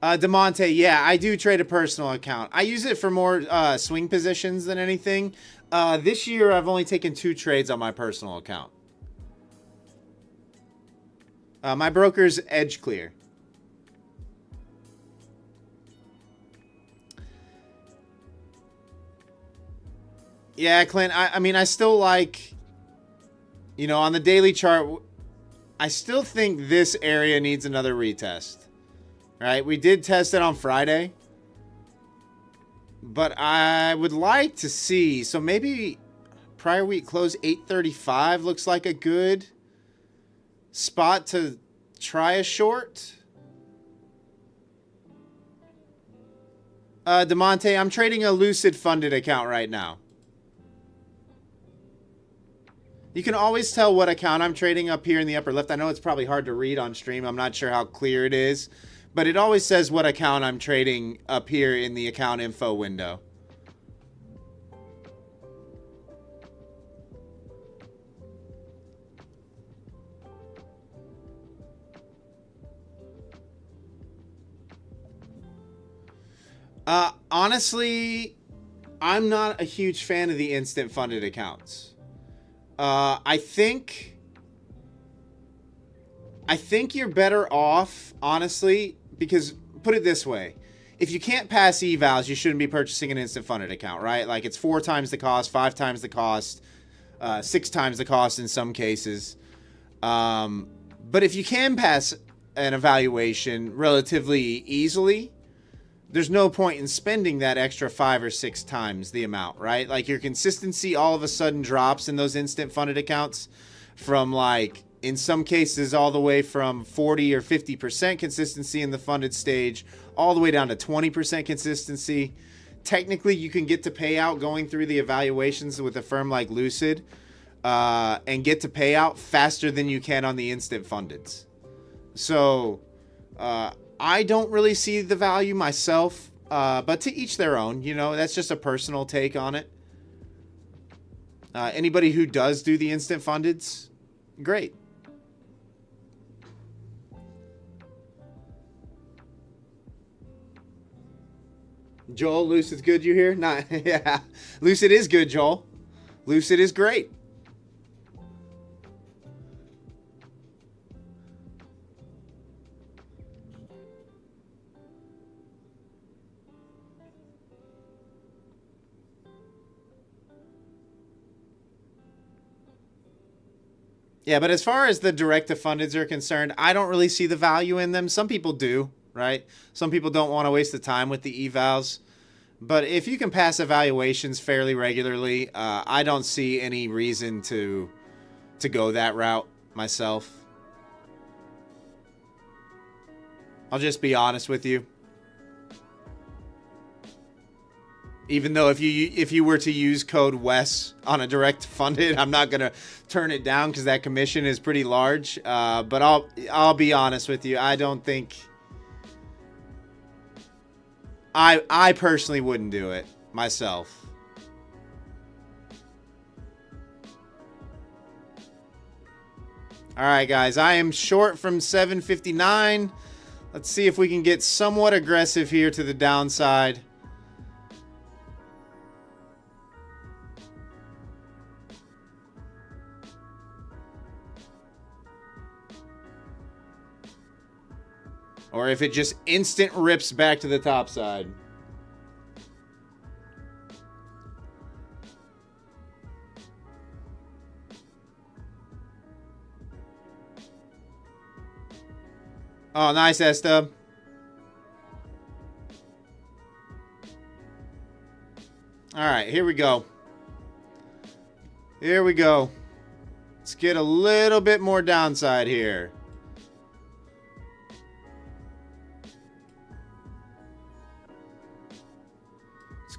DeMonte, yeah, I do trade a personal account. I use it for more swing positions than anything. This year, I've only taken 2 trades on my personal account. My broker's Edge Clear. Yeah, Clint, I mean, I still like, you know, on the daily chart, I still think this area needs another retest. Right? We did test it on Friday. But I would like to see, so maybe prior week close 835 looks like a good spot to try a short. DeMonte, I'm trading a Lucid funded account right now. You can always tell what account I'm trading up here in the upper left. I know it's probably hard to read on stream. I'm not sure how clear it is. But it always says what account I'm trading up here in the account info window. Honestly, I'm not a huge fan of the instant funded accounts. I think you're better off, honestly, because put it this way. If you can't pass evals, you shouldn't be purchasing an instant funded account, right? Like it's 4 times the cost, 5 times the cost, 6 times the cost in some cases. But if you can pass an evaluation relatively easily, there's no point in spending that extra 5 or 6 times the amount, right? Like your consistency all of a sudden drops in those instant funded accounts from like, in some cases, all the way from 40 or 50% consistency in the funded stage, all the way down to 20% consistency. Technically, you can get to payout going through the evaluations with a firm like Lucid and get to payout faster than you can on the instant fundeds. So I don't really see the value myself, but to each their own. You know, that's just a personal take on it. Anybody who does do the instant fundeds, great. Joel, Lucid's good, you hear? Nah, yeah. Lucid is good, Joel. Lucid is great. Yeah, but as far as the direct-to-fundeds are concerned, I don't really see the value in them. Some people do, right? Some people don't want to waste the time with the evals. But if you can pass evaluations fairly regularly, I don't see any reason to go that route myself. I'll just be honest with you. Even though if you were to use code WES on a direct funded, I'm not gonna turn it down because that commission is pretty large. But I'll be honest with you. I don't think I personally wouldn't do it myself. All right, guys. I am short from 759. Let's see if we can get somewhat aggressive here to the downside. Or if it just instant rips back to the top side. Oh, nice, S-Dub. All right, here we go. Here we go. Let's get a little bit more downside here.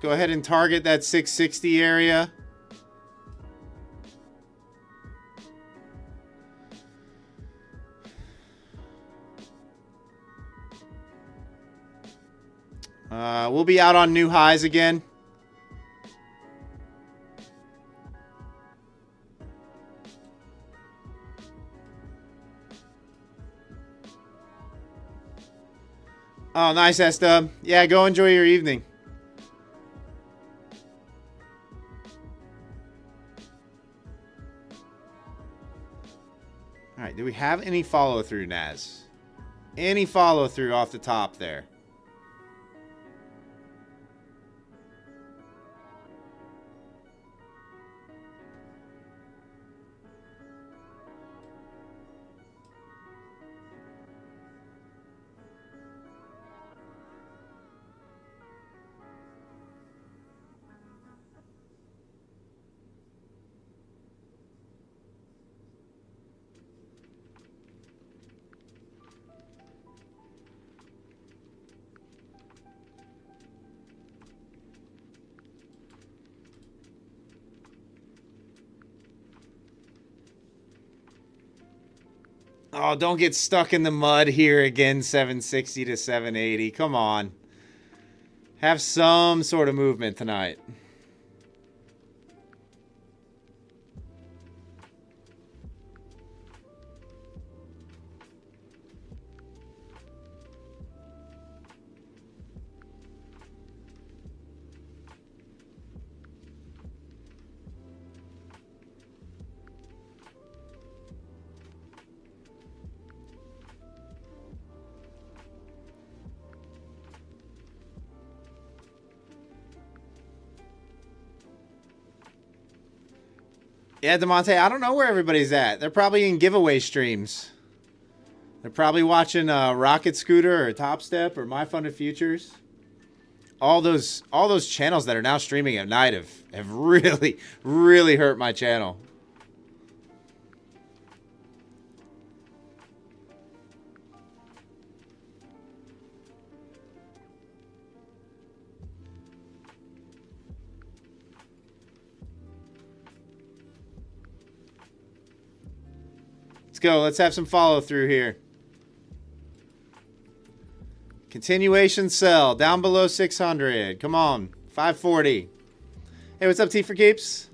go ahead and target that 660 area. We'll be out on new highs again. Oh, nice, S-Dub. Yeah, go enjoy your evening. All right, do we have any follow-through, Naz? Any follow-through off the top there? Oh, don't get stuck in the mud here again, 760 to 780. Come on. Have some sort of movement tonight. Yeah, DeMonte, I don't know where everybody's at. They're probably in giveaway streams. They're probably watching Rocket Scooter or Top Step or My Funded Futures. All those channels that are now streaming at night have really, really hurt my channel. Go. Let's have some follow through here. Continuation sell down below 600. Come on. 540. Hey, what's up, T for Keeps?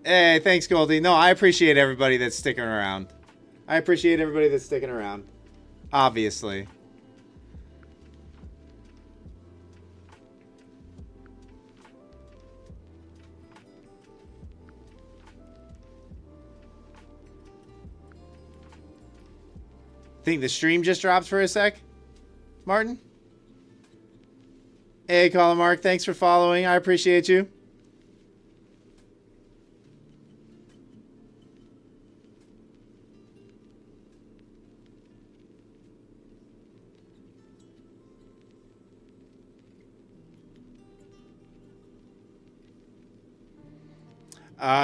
Hey, thanks, Goldie. No, I appreciate everybody that's sticking around. I appreciate everybody that's sticking around. Obviously. Think the stream just dropped for a sec, Martin? Hey, Colin Mark, thanks for following. I appreciate you.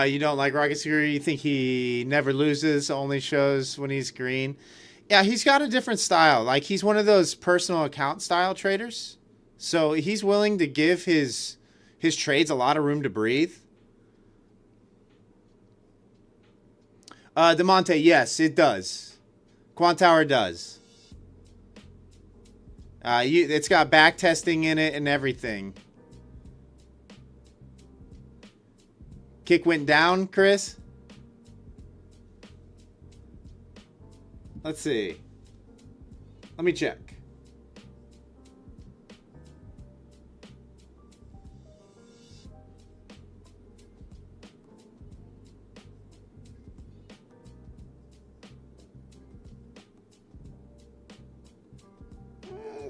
You don't like Rocket Security? You think he never loses, only shows when he's green? Yeah, he's got a different style. Like, he's one of those personal account style traders. So he's willing to give his trades a lot of room to breathe. DeMonte, yes, it does. Quantower does. It's got back testing in it and everything. Kick went down, Chris? Let's see. Let me check.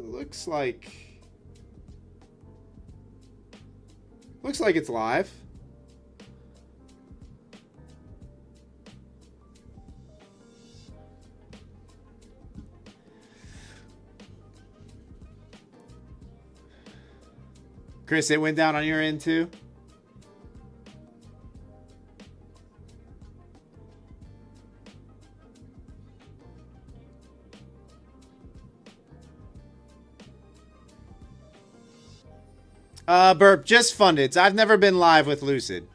Looks like it's live. Chris, it went down on your end too? Burp, just funded. I've never been live with Lucid.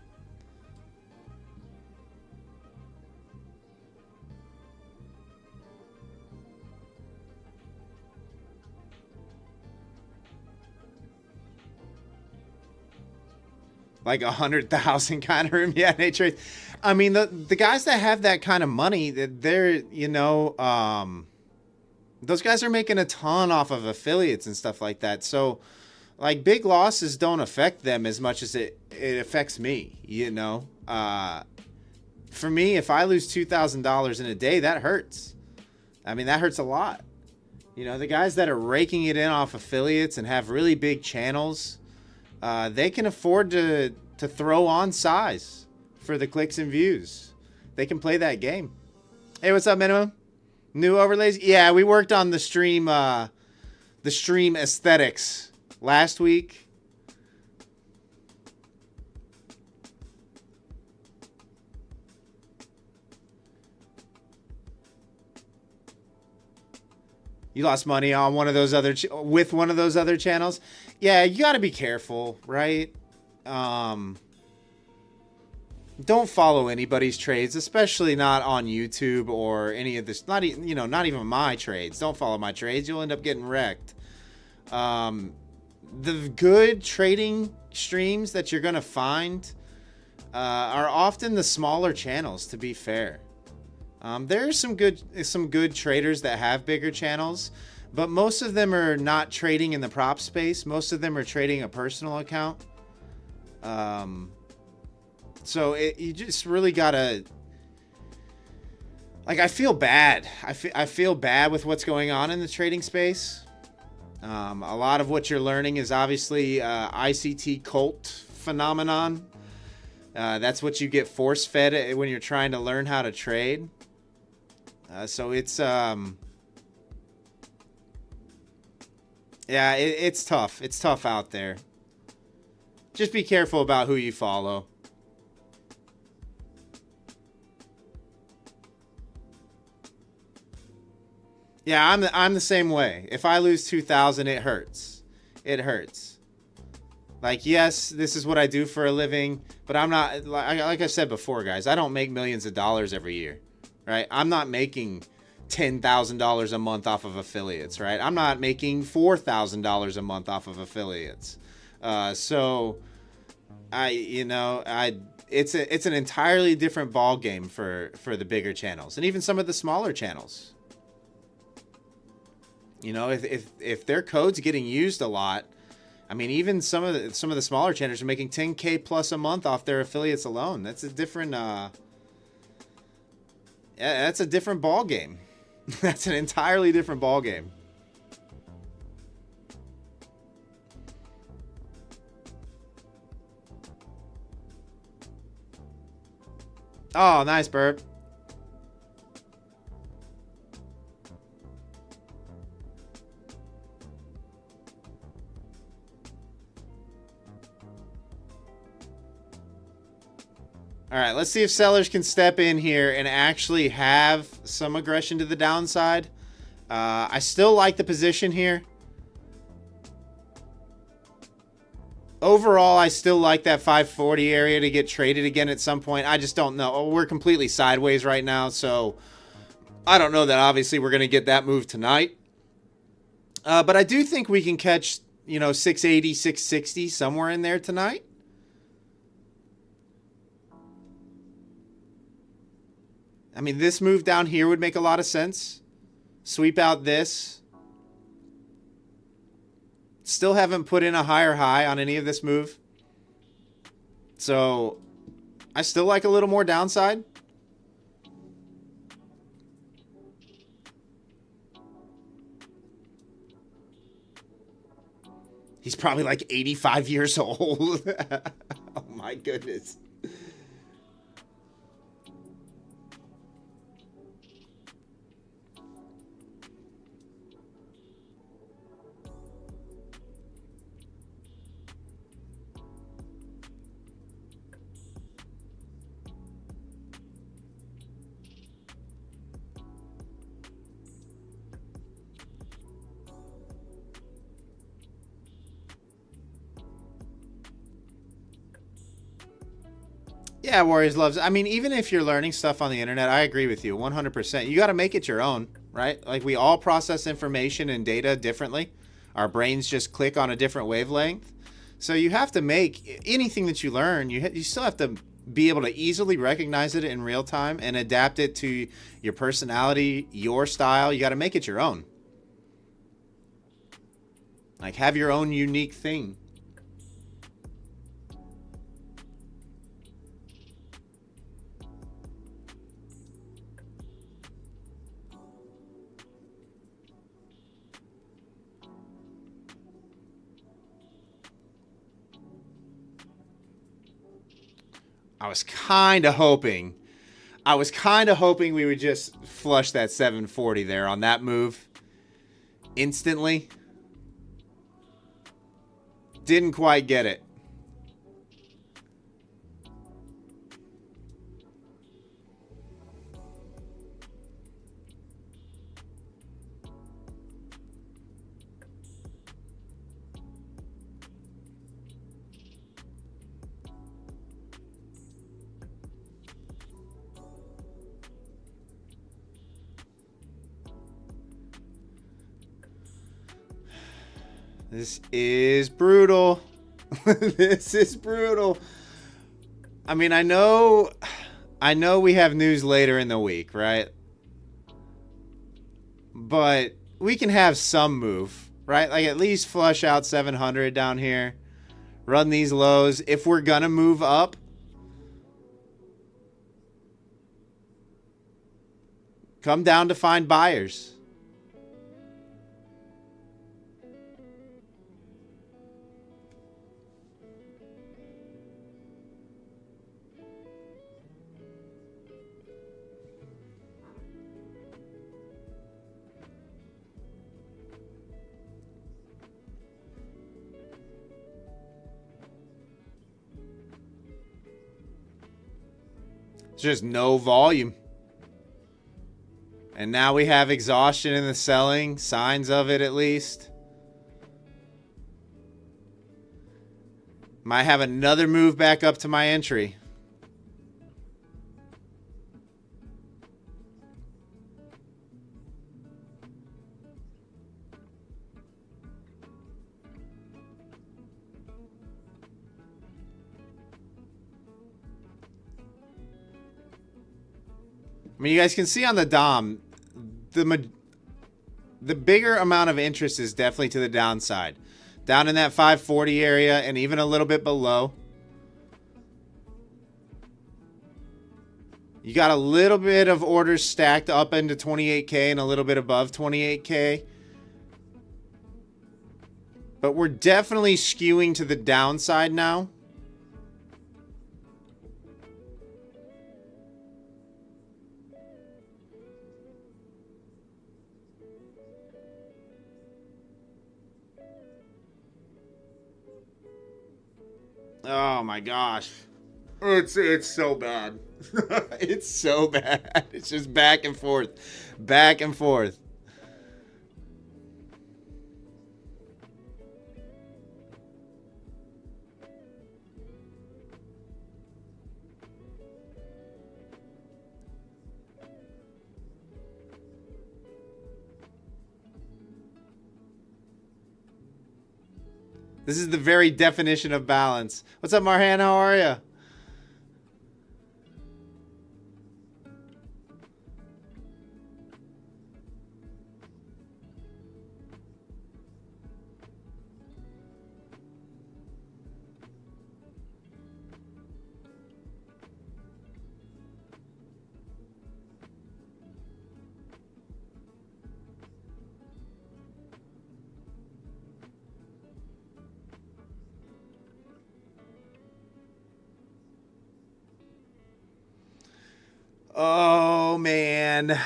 Like 100,000 kind of room. Yeah, they trade. I mean, the guys that have that kind of money, they're, you know, those guys are making a ton off of affiliates and stuff like that. So, like, big losses don't affect them as much as it affects me, you know. For me, if I lose $2,000 in a day, that hurts. I mean, that hurts a lot. You know, the guys that are raking it in off affiliates and have really big channels, they can afford to throw on size for the clicks and views. They can play that game. Hey, what's up, Minimum? New overlays? Yeah, we worked on the stream aesthetics last week. You lost money on one of those other with one of those other channels. Yeah, you got to be careful, right? Don't follow anybody's trades, especially not on YouTube or any of this. Not even my trades. Don't follow my trades. You'll end up getting wrecked. The good trading streams that you're gonna find are often the smaller channels. To be fair, there are some good traders that have bigger channels, but most of them are not trading in the prop space. Most of them are trading a personal account. So you just really gotta, like, I feel bad. I feel bad with what's going on in the trading space. A lot of what you're learning is obviously ICT cult phenomenon. That's what you get force fed when you're trying to learn how to trade. So it's yeah, it's tough. It's tough out there. Just be careful about who you follow. Yeah, I'm the same way. If I lose 2,000, it hurts. It hurts. Like, yes, this is what I do for a living, but I'm not, like I said before, guys, I don't make millions of dollars every year, right? I'm not making $10,000 a month off of affiliates, right? I'm not making $4,000 a month off of affiliates. So it's an entirely different ball game for the bigger channels and even some of the smaller channels. You know, if their code's getting used a lot, I mean, even some of the smaller channels are making 10K plus a month off their affiliates alone. That's a different that's a different ball game. That's an entirely different ball game. Oh, nice burp. All right, let's see if sellers can step in here and actually have some aggression to the downside. I still like the position here. Overall, I still like that 540 area to get traded again at some point. I just don't know. We're completely sideways right now, so I don't know that obviously we're going to get that move tonight. But I do think we can catch, 680, 660 somewhere in there tonight. I mean, this move down here would make a lot of sense. Sweep out this. Still haven't put in a higher high on any of this move. So, I still like a little more downside. He's probably like 85 years old. Oh my goodness. Yeah, Warriors loves. I mean, even if you're learning stuff on the internet, I agree with you 100%. You got to make it your own, right? Like we all process information and data differently. Our brains just click on a different wavelength. So you have to make anything that you learn, you still have to be able to easily recognize it in real time and adapt it to your personality, your style. You got to make it your own. Like have your own unique thing. I was kind of hoping we would just flush that 740 there on that move instantly. Didn't quite get it. This is brutal. This is brutal. I mean, I know we have news later in the week, right? But we can have some move, right? Like at least flush out 700 down here. Run these lows. If we're going to move up, come down to find buyers. Just no volume. And now we have exhaustion in the selling, signs of it at least. Might have another move back up to my entry. I mean, you guys can see on the DOM, the bigger amount of interest is definitely to the downside. Down in that 540 area and even a little bit below. You got a little bit of orders stacked up into 28K and a little bit above 28K. But we're definitely skewing to the downside now. Oh my gosh. It's so bad. It's so bad. It's just back and forth. Back and forth. This is the very definition of balance. What's up, Marhan? How are you? Oh, man.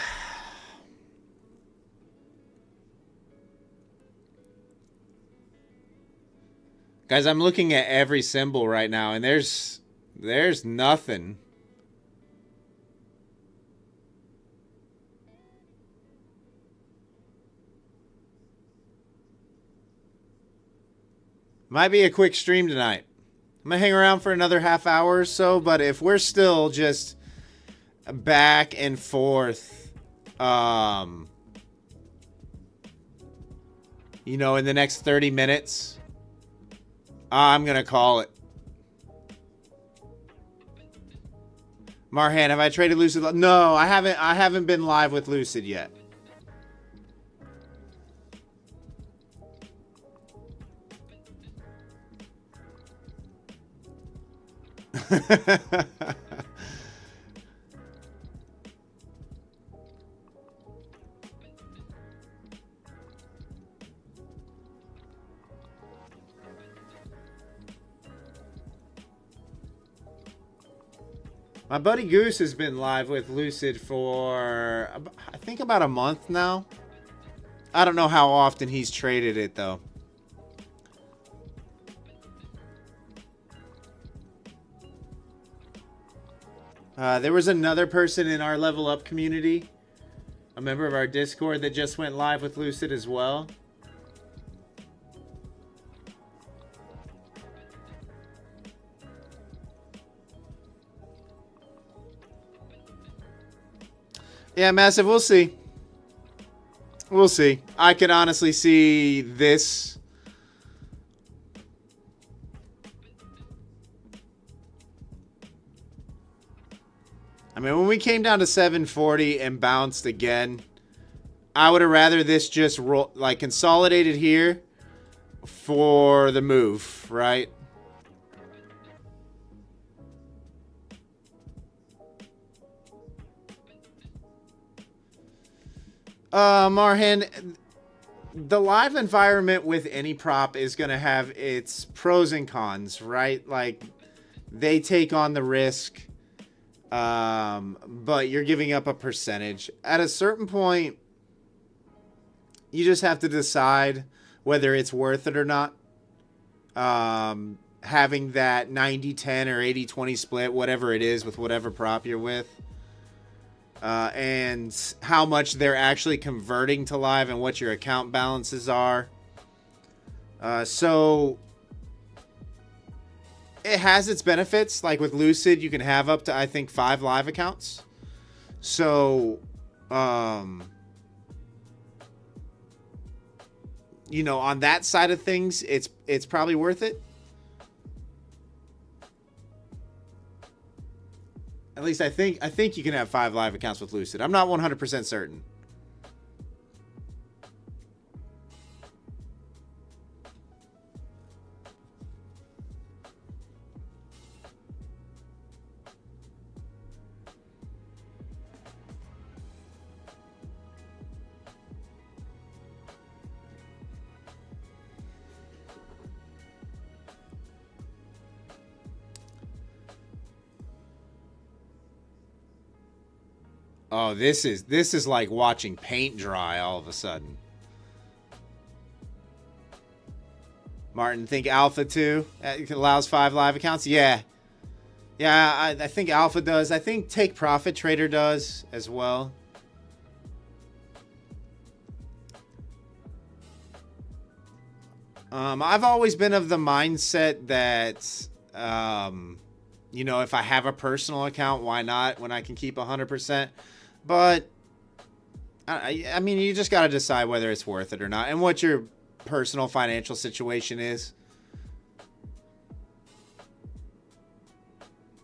Guys, I'm looking at every symbol right now, and there's nothing. Might be a quick stream tonight. I'm going to hang around for another half hour or so, but if we're still just back and forth, you know, in the next 30 minutes, I'm going to call it. Marhan, have I traded Lucid? No, I haven't been live with Lucid yet. My buddy Goose has been live with Lucid for, I think, about a month now. I don't know how often he's traded it, though. There was another person in our Level Up community, a member of our Discord, that just went live with Lucid as well. Yeah, Massive, we'll see. We'll see. I could honestly see this. I mean, when we came down to 740 and bounced again, I would have rather this just roll, like, consolidated here for the move, right? Marhan, the live environment with any prop is going to have its pros and cons, right? Like, they take on the risk, but you're giving up a percentage. At a certain point, you just have to decide whether it's worth it or not. Having that 90-10 or 80-20 split, whatever it is, with whatever prop you're with. And how much they're actually converting to live and what your account balances are. So it has its benefits. Like with Lucid, you can have up to, I think, 5 live accounts. So, you know, on that side of things, it's probably worth it. At least I think you can have 5 live accounts with Lucid. I'm not 100% certain. Oh, this is like watching paint dry all of a sudden. Martin, think Alpha too? It allows 5 live accounts? Yeah. Yeah, I think Alpha does. I think Take Profit Trader does as well. I've always been of the mindset that, you know, if I have a personal account, why not when I can keep 100%? But, I mean, you just got to decide whether it's worth it or not and what your personal financial situation is.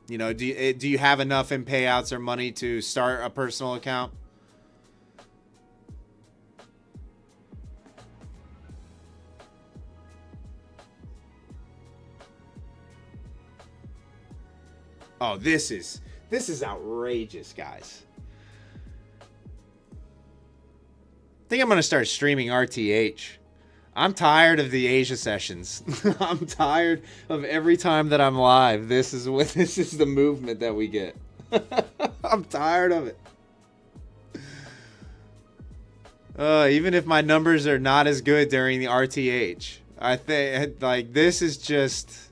You know, do you have enough in payouts or money to start a personal account? Oh, this is outrageous, guys. I think I'm going to start streaming RTH. I'm tired of the Asia sessions. I'm tired of every time that I'm live. This is the movement that we get. I'm tired of it. Even if my numbers are not as good during the RTH, I think like this is just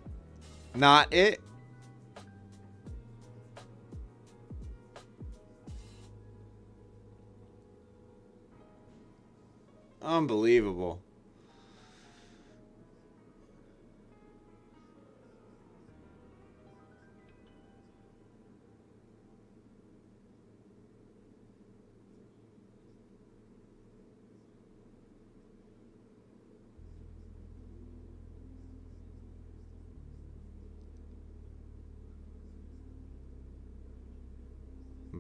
not it. Unbelievable.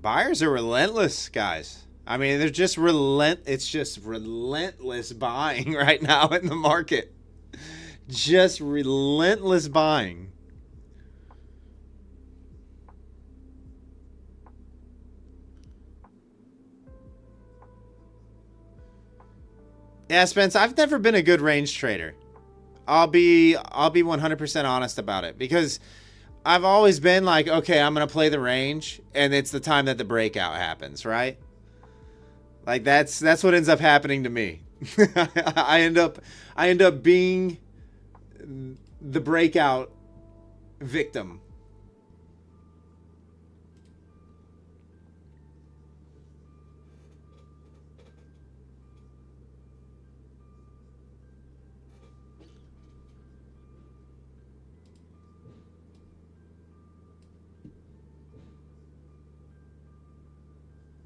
Buyers are relentless, guys. I mean, they're just it's just relentless buying right now in the market. Just relentless buying. Yeah, Spence, I've never been a good range trader. I'll be 100% honest about it, because I've always been like, okay, I'm going to play the range, and it's the time that the breakout happens, right? Like that's what ends up happening to me. I end up being the breakout victim.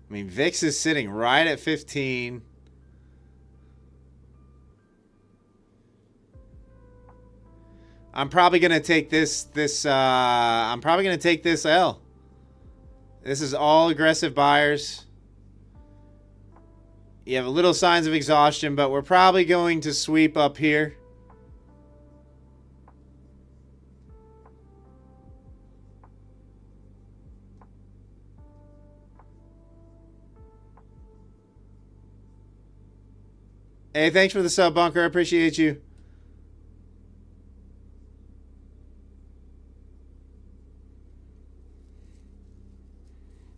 I mean, VIX is sitting right at 15. I'm probably going to take I'm probably going to take this L. This is all aggressive buyers. You have a little signs of exhaustion, but we're probably going to sweep up here. Hey, thanks for the sub, Bunker. I appreciate you.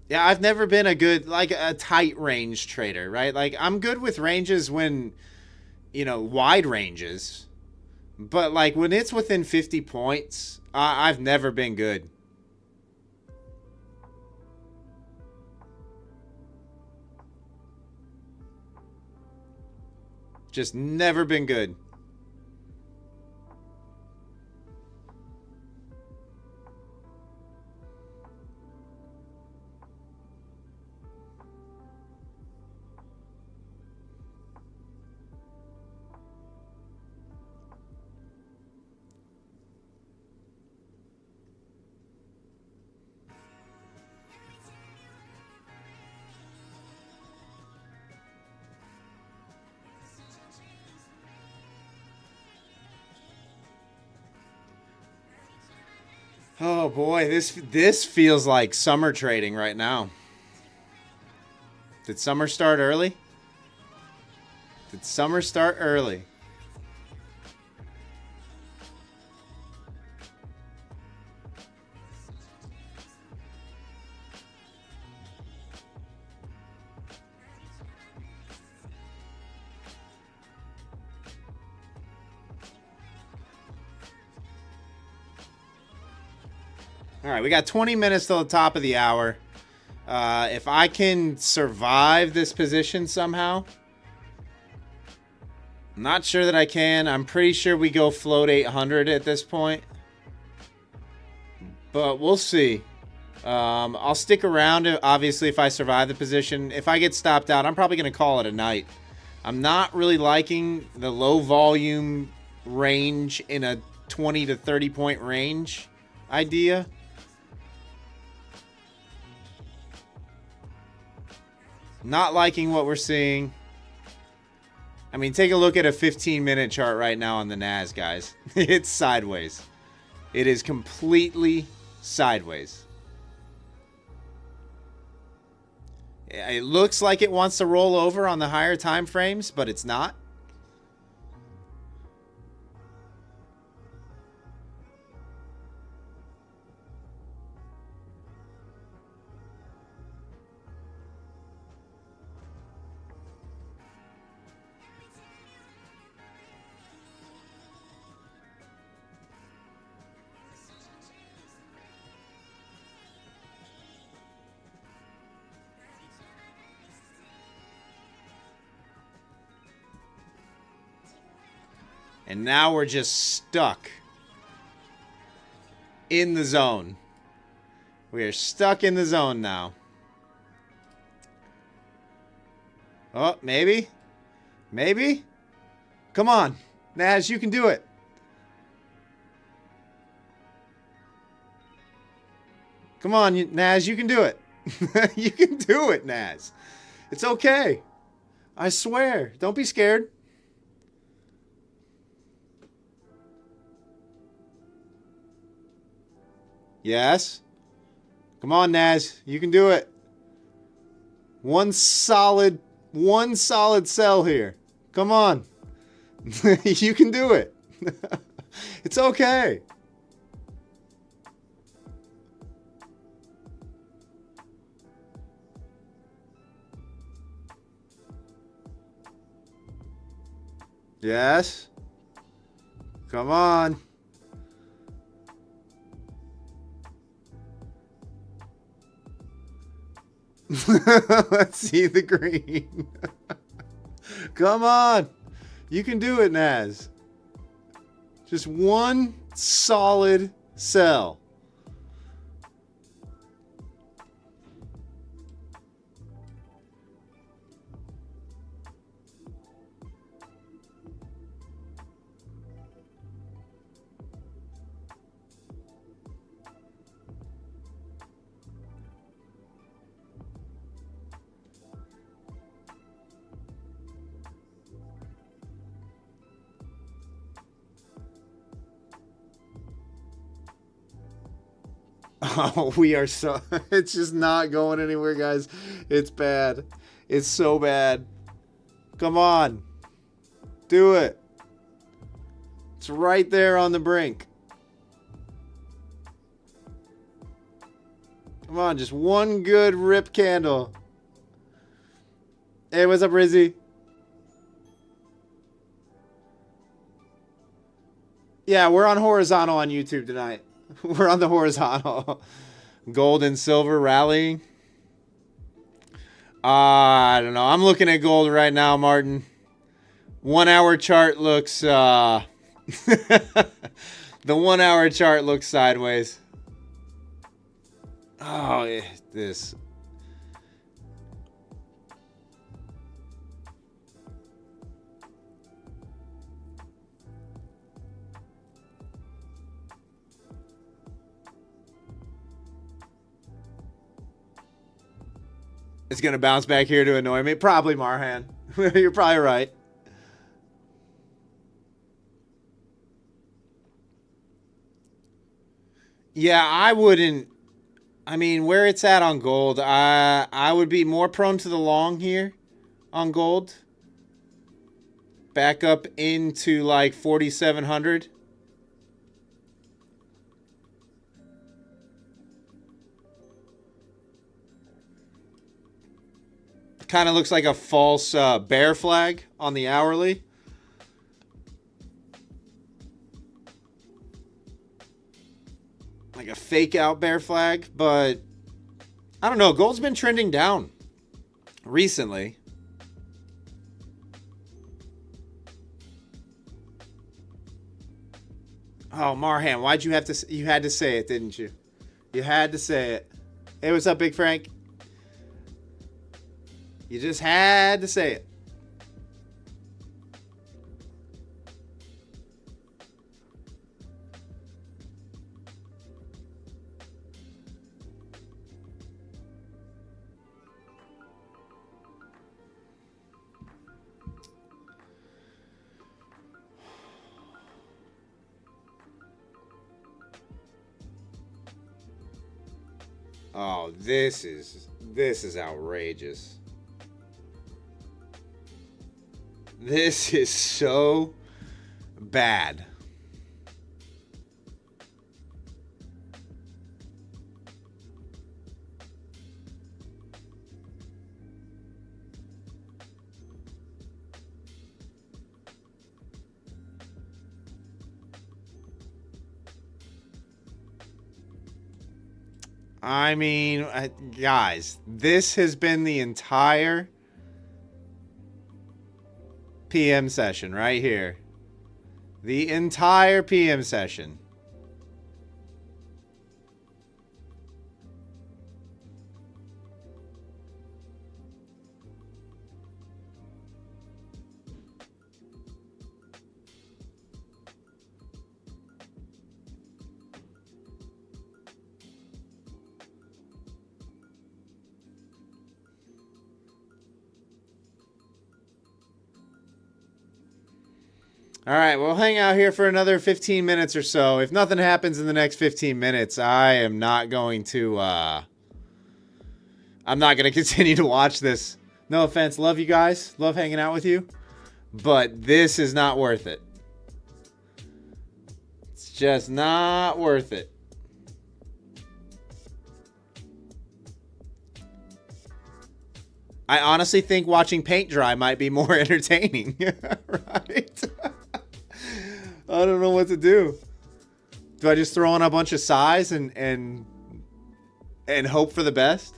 Yeah, I've never been a good, like, a tight range trader, right? Like, I'm good with ranges when, you know, wide ranges. But, like, when it's within 50 points, I've never been good. Just never been good. Oh boy, this feels like summer trading right now. Did summer start early? Did summer start early? All right, we got 20 minutes till the top of the hour. If I can survive this position somehow, I'm not sure that I can. I'm pretty sure we go float 800 at this point, but we'll see. I'll stick around, obviously, if I survive the position. If I get stopped out, I'm probably going to call it a night. I'm not really liking the low volume range in a 20 to 30 point range idea. Not liking what we're seeing. I mean, take a look at a 15-minute chart right now on the Nas, guys. It's sideways. It is completely sideways. It looks like it wants to roll over on the higher time frames, but it's not. And now we're just stuck in the zone. We are stuck in the zone now. Oh, maybe? Maybe? Come on, Nas, you can do it. Come on, Nas, you can do it. You can do it, Naz. It's okay. I swear. Don't be scared. Yes. Come on, Naz. You can do it. One solid sell here. Come on. You can do it. It's okay. Yes. Come on. Let's see the green. Come on. You can do it, Naz. Just one solid sell. Oh, we are so... It's just not going anywhere, guys. It's bad. It's so bad. Come on. Do it. It's right there on the brink. Come on, just one good rip candle. Hey, what's up, Rizzy? Yeah, we're on horizontal on YouTube tonight. We're on the horizontal. Gold and silver rallying. I don't know. I'm looking at gold right now, Martin. 1 hour chart looks... the 1 hour chart looks sideways. Oh, this... It's going to bounce back here to annoy me. Probably, Marhan. You're probably right. Yeah, I wouldn't... I mean, where it's at on gold, I would be more prone to the long here on gold. Back up into like 4,700. Kind of looks like a false bear flag on the hourly. Like a fake out bear flag, but I don't know. Gold's been trending down recently. Oh, Marhan, why'd you have to... You had to say it, didn't you? You had to say it. Hey, what's up, Big Frank? You just had to say it. Oh, this is outrageous. This is so bad. I mean, guys, this has been the entire PM session right here. The entire PM session. All right, we'll hang out here for another 15 minutes or so. If nothing happens in the next 15 minutes, I am not going to, I'm not going to continue to watch this. No offense. Love you guys. Love hanging out with you. But this is not worth it. It's just not worth it. I honestly think watching paint dry might be more entertaining. Right? I don't know what to do. Do I just throw on a bunch of size and hope for the best?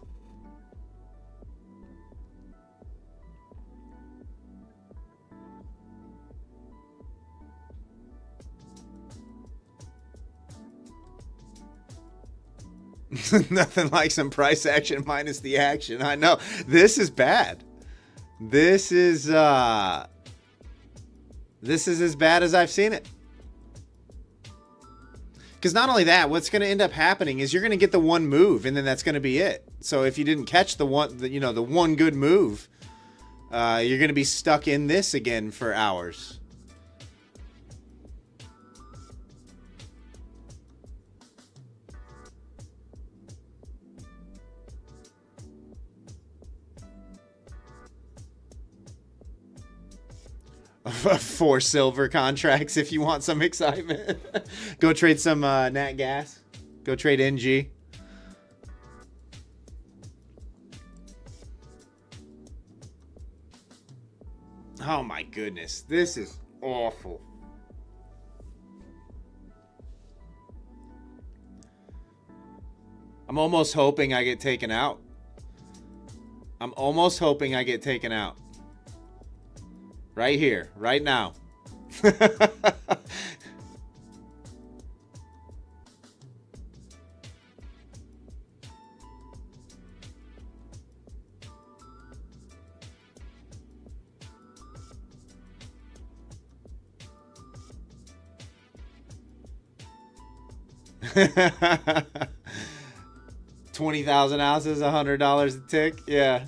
Nothing like some price action minus the action. I know. This is bad. This is as bad as I've seen it. Because not only that, what's going to end up happening is you're going to get the one move, and then that's going to be it. So if you didn't catch the one good move, you're going to be stuck in this again for hours. Four silver contracts if you want some excitement. Go trade some nat gas. Go trade NG. Oh my goodness. This is awful. I'm almost hoping I get taken out. I'm almost hoping I get taken out. Right here, right now. $20,000 ounces, $100 a tick. Yeah.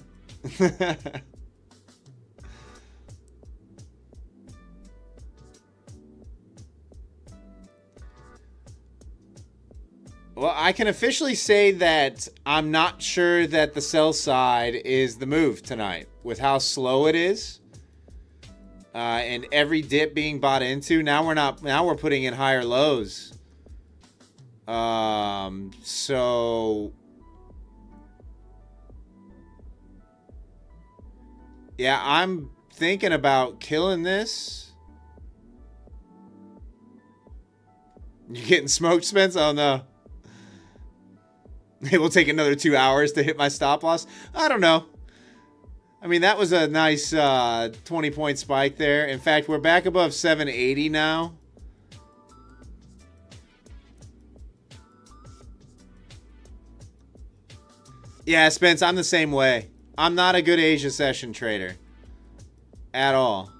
Well, I can officially say that I'm not sure that the sell side is the move tonight with how slow it is, and every dip being bought into. Now we're putting in higher lows. So yeah, I'm thinking about killing this. You getting smoked, Spence? Oh no. It will take another 2 hours to hit my stop loss. I don't know. I mean, that was a nice 20-point spike there. In fact, we're back above 780 now. Yeah, Spence, I'm the same way. I'm not a good Asia session trader at all.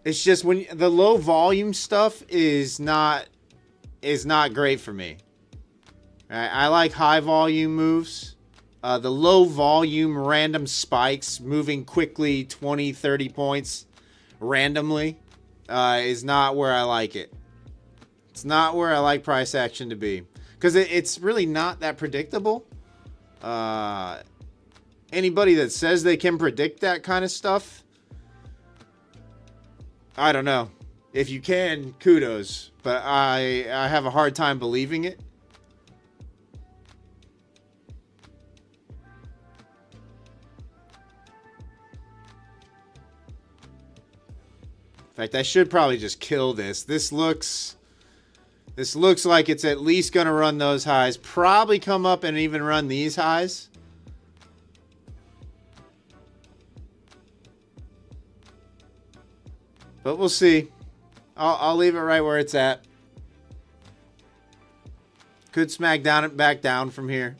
It's just when the low volume stuff is not great for me. I like high volume moves. The low volume random spikes moving quickly 20, 30 points randomly is not where I like it. It's not where I like price action to be. Because it's really not that predictable. Anybody that says they can predict that kind of stuff, I don't know. If you can, kudos. But I have a hard time believing it. In fact, I should probably just kill this. This looks like it's at least going to run those highs. Probably come up and even run these highs. But we'll see. I'll leave it right where it's at. Could smack down and back down from here.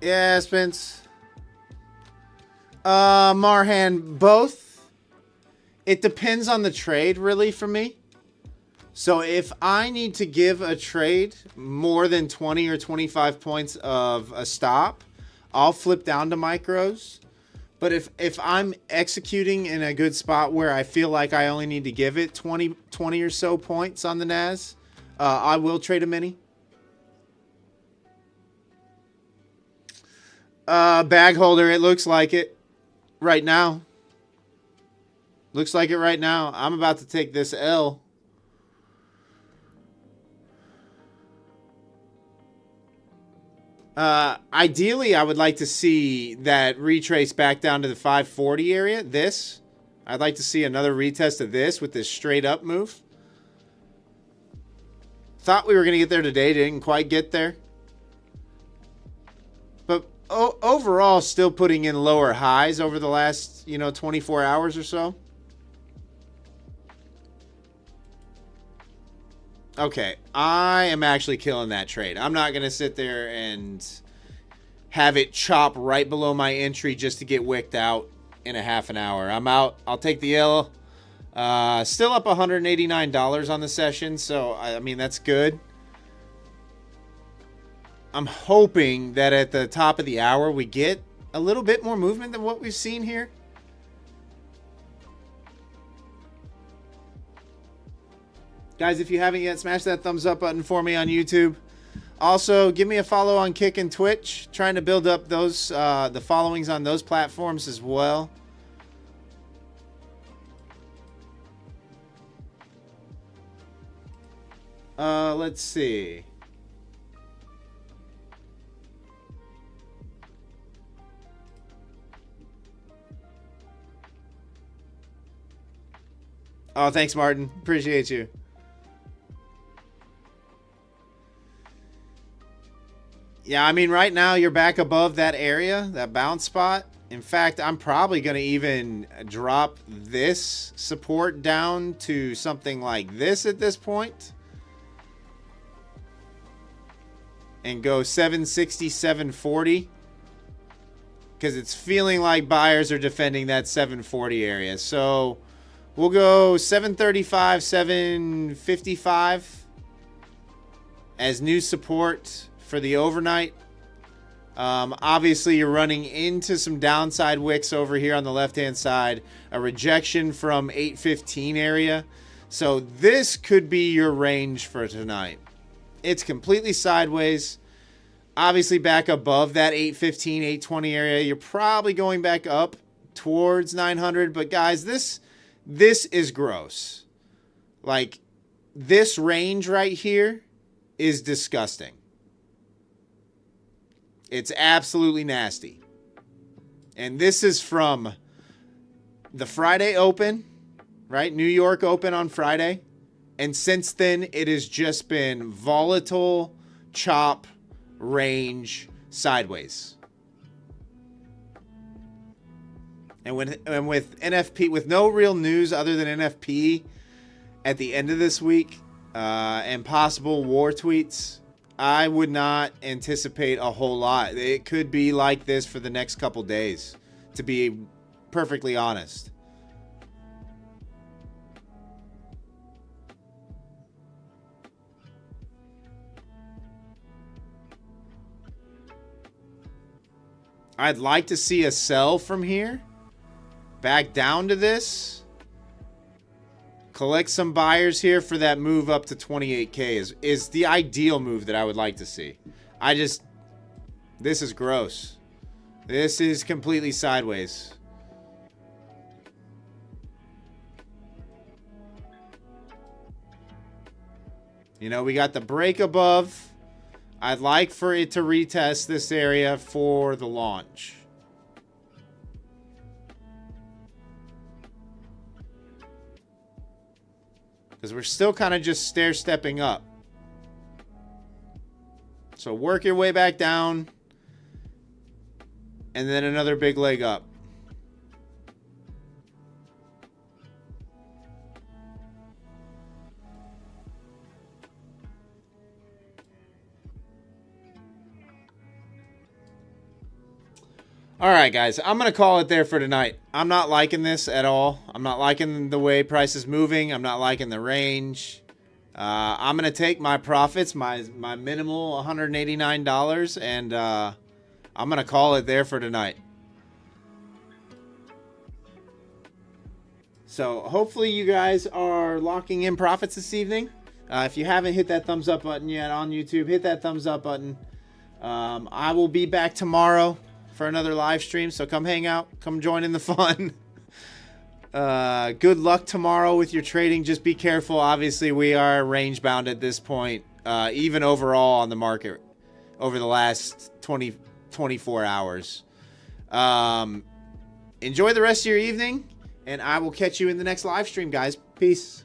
Yeah, Spence. Marhan, both. It depends on the trade, really, for me. So if I need to give a trade more than 20 or 25 points of a stop, I'll flip down to micros. But if I'm executing in a good spot where I feel like I only need to give it 20 or so points on the NAS, I will trade a mini. Bag holder, it looks like it right now. Looks like it right now. I'm about to take this L. Ideally, I would like to see that retrace back down to the 540 area. This. I'd like to see another retest of this with this straight up move. Thought we were going to get there today. Didn't quite get there. But overall, still putting in lower highs over the last, 24 hours or so. Okay, I am actually killing that trade. I'm not going to sit there and have it chop right below my entry just to get wicked out in a half an hour. I'm out. I'll take the L. Still up $189 on the session, so, I mean, that's good. I'm hoping that at the top of the hour we get a little bit more movement than what we've seen here. Guys, if you haven't yet, smash that thumbs up button for me on YouTube. Also, give me a follow on Kick and Twitch. Trying to build up those the followings on those platforms as well. Let's see. Oh, thanks, Martin. Appreciate you. Yeah, I mean, right now you're back above that area, that bounce spot. In fact, I'm probably going to even drop this support down to something like this at this point. And go 760, 740. Because it's feeling like buyers are defending that 740 area. So we'll go 735, 755 as new support for the overnight. Obviously, you're running into some downside wicks over here on the left-hand side. A rejection from 815 area. So this could be your range for tonight. It's completely sideways. Obviously, back above that 815, 820 area. You're probably going back up towards 900. But guys, this is gross. Like, this range right here is disgusting. It's absolutely nasty. And this is from the Friday Open, right? New York Open on Friday. And since then, it has just been volatile, chop, range, sideways. And with NFP, with no real news other than NFP at the end of this week and possible war tweets, I would not anticipate a whole lot. It could be like this for the next couple days, to be perfectly honest. I'd like to see a sell from here. Back down to this. Collect some buyers here for that move up to 28K is the ideal move that I would like to see. This is gross. This is completely sideways. We got the break above. I'd like for it to retest this area for the launch. Because we're still kind of just stair-stepping up. So work your way back down. And then another big leg up. All right, guys, I'm going to call it there for tonight. I'm not liking this at all. I'm not liking the way price is moving. I'm not liking the range. I'm going to take my profits, my minimal $189, and I'm going to call it there for tonight. So hopefully you guys are locking in profits this evening. If you haven't hit that thumbs up button yet on YouTube, hit that thumbs up button. I will be back tomorrow for another live stream, so come hang out, come join in the fun. Good luck tomorrow with your trading. Just be careful. Obviously, we are range bound at this point, even overall on the market over the last 24 hours. Enjoy the rest of your evening, and I will catch you in the next live stream, guys. Peace.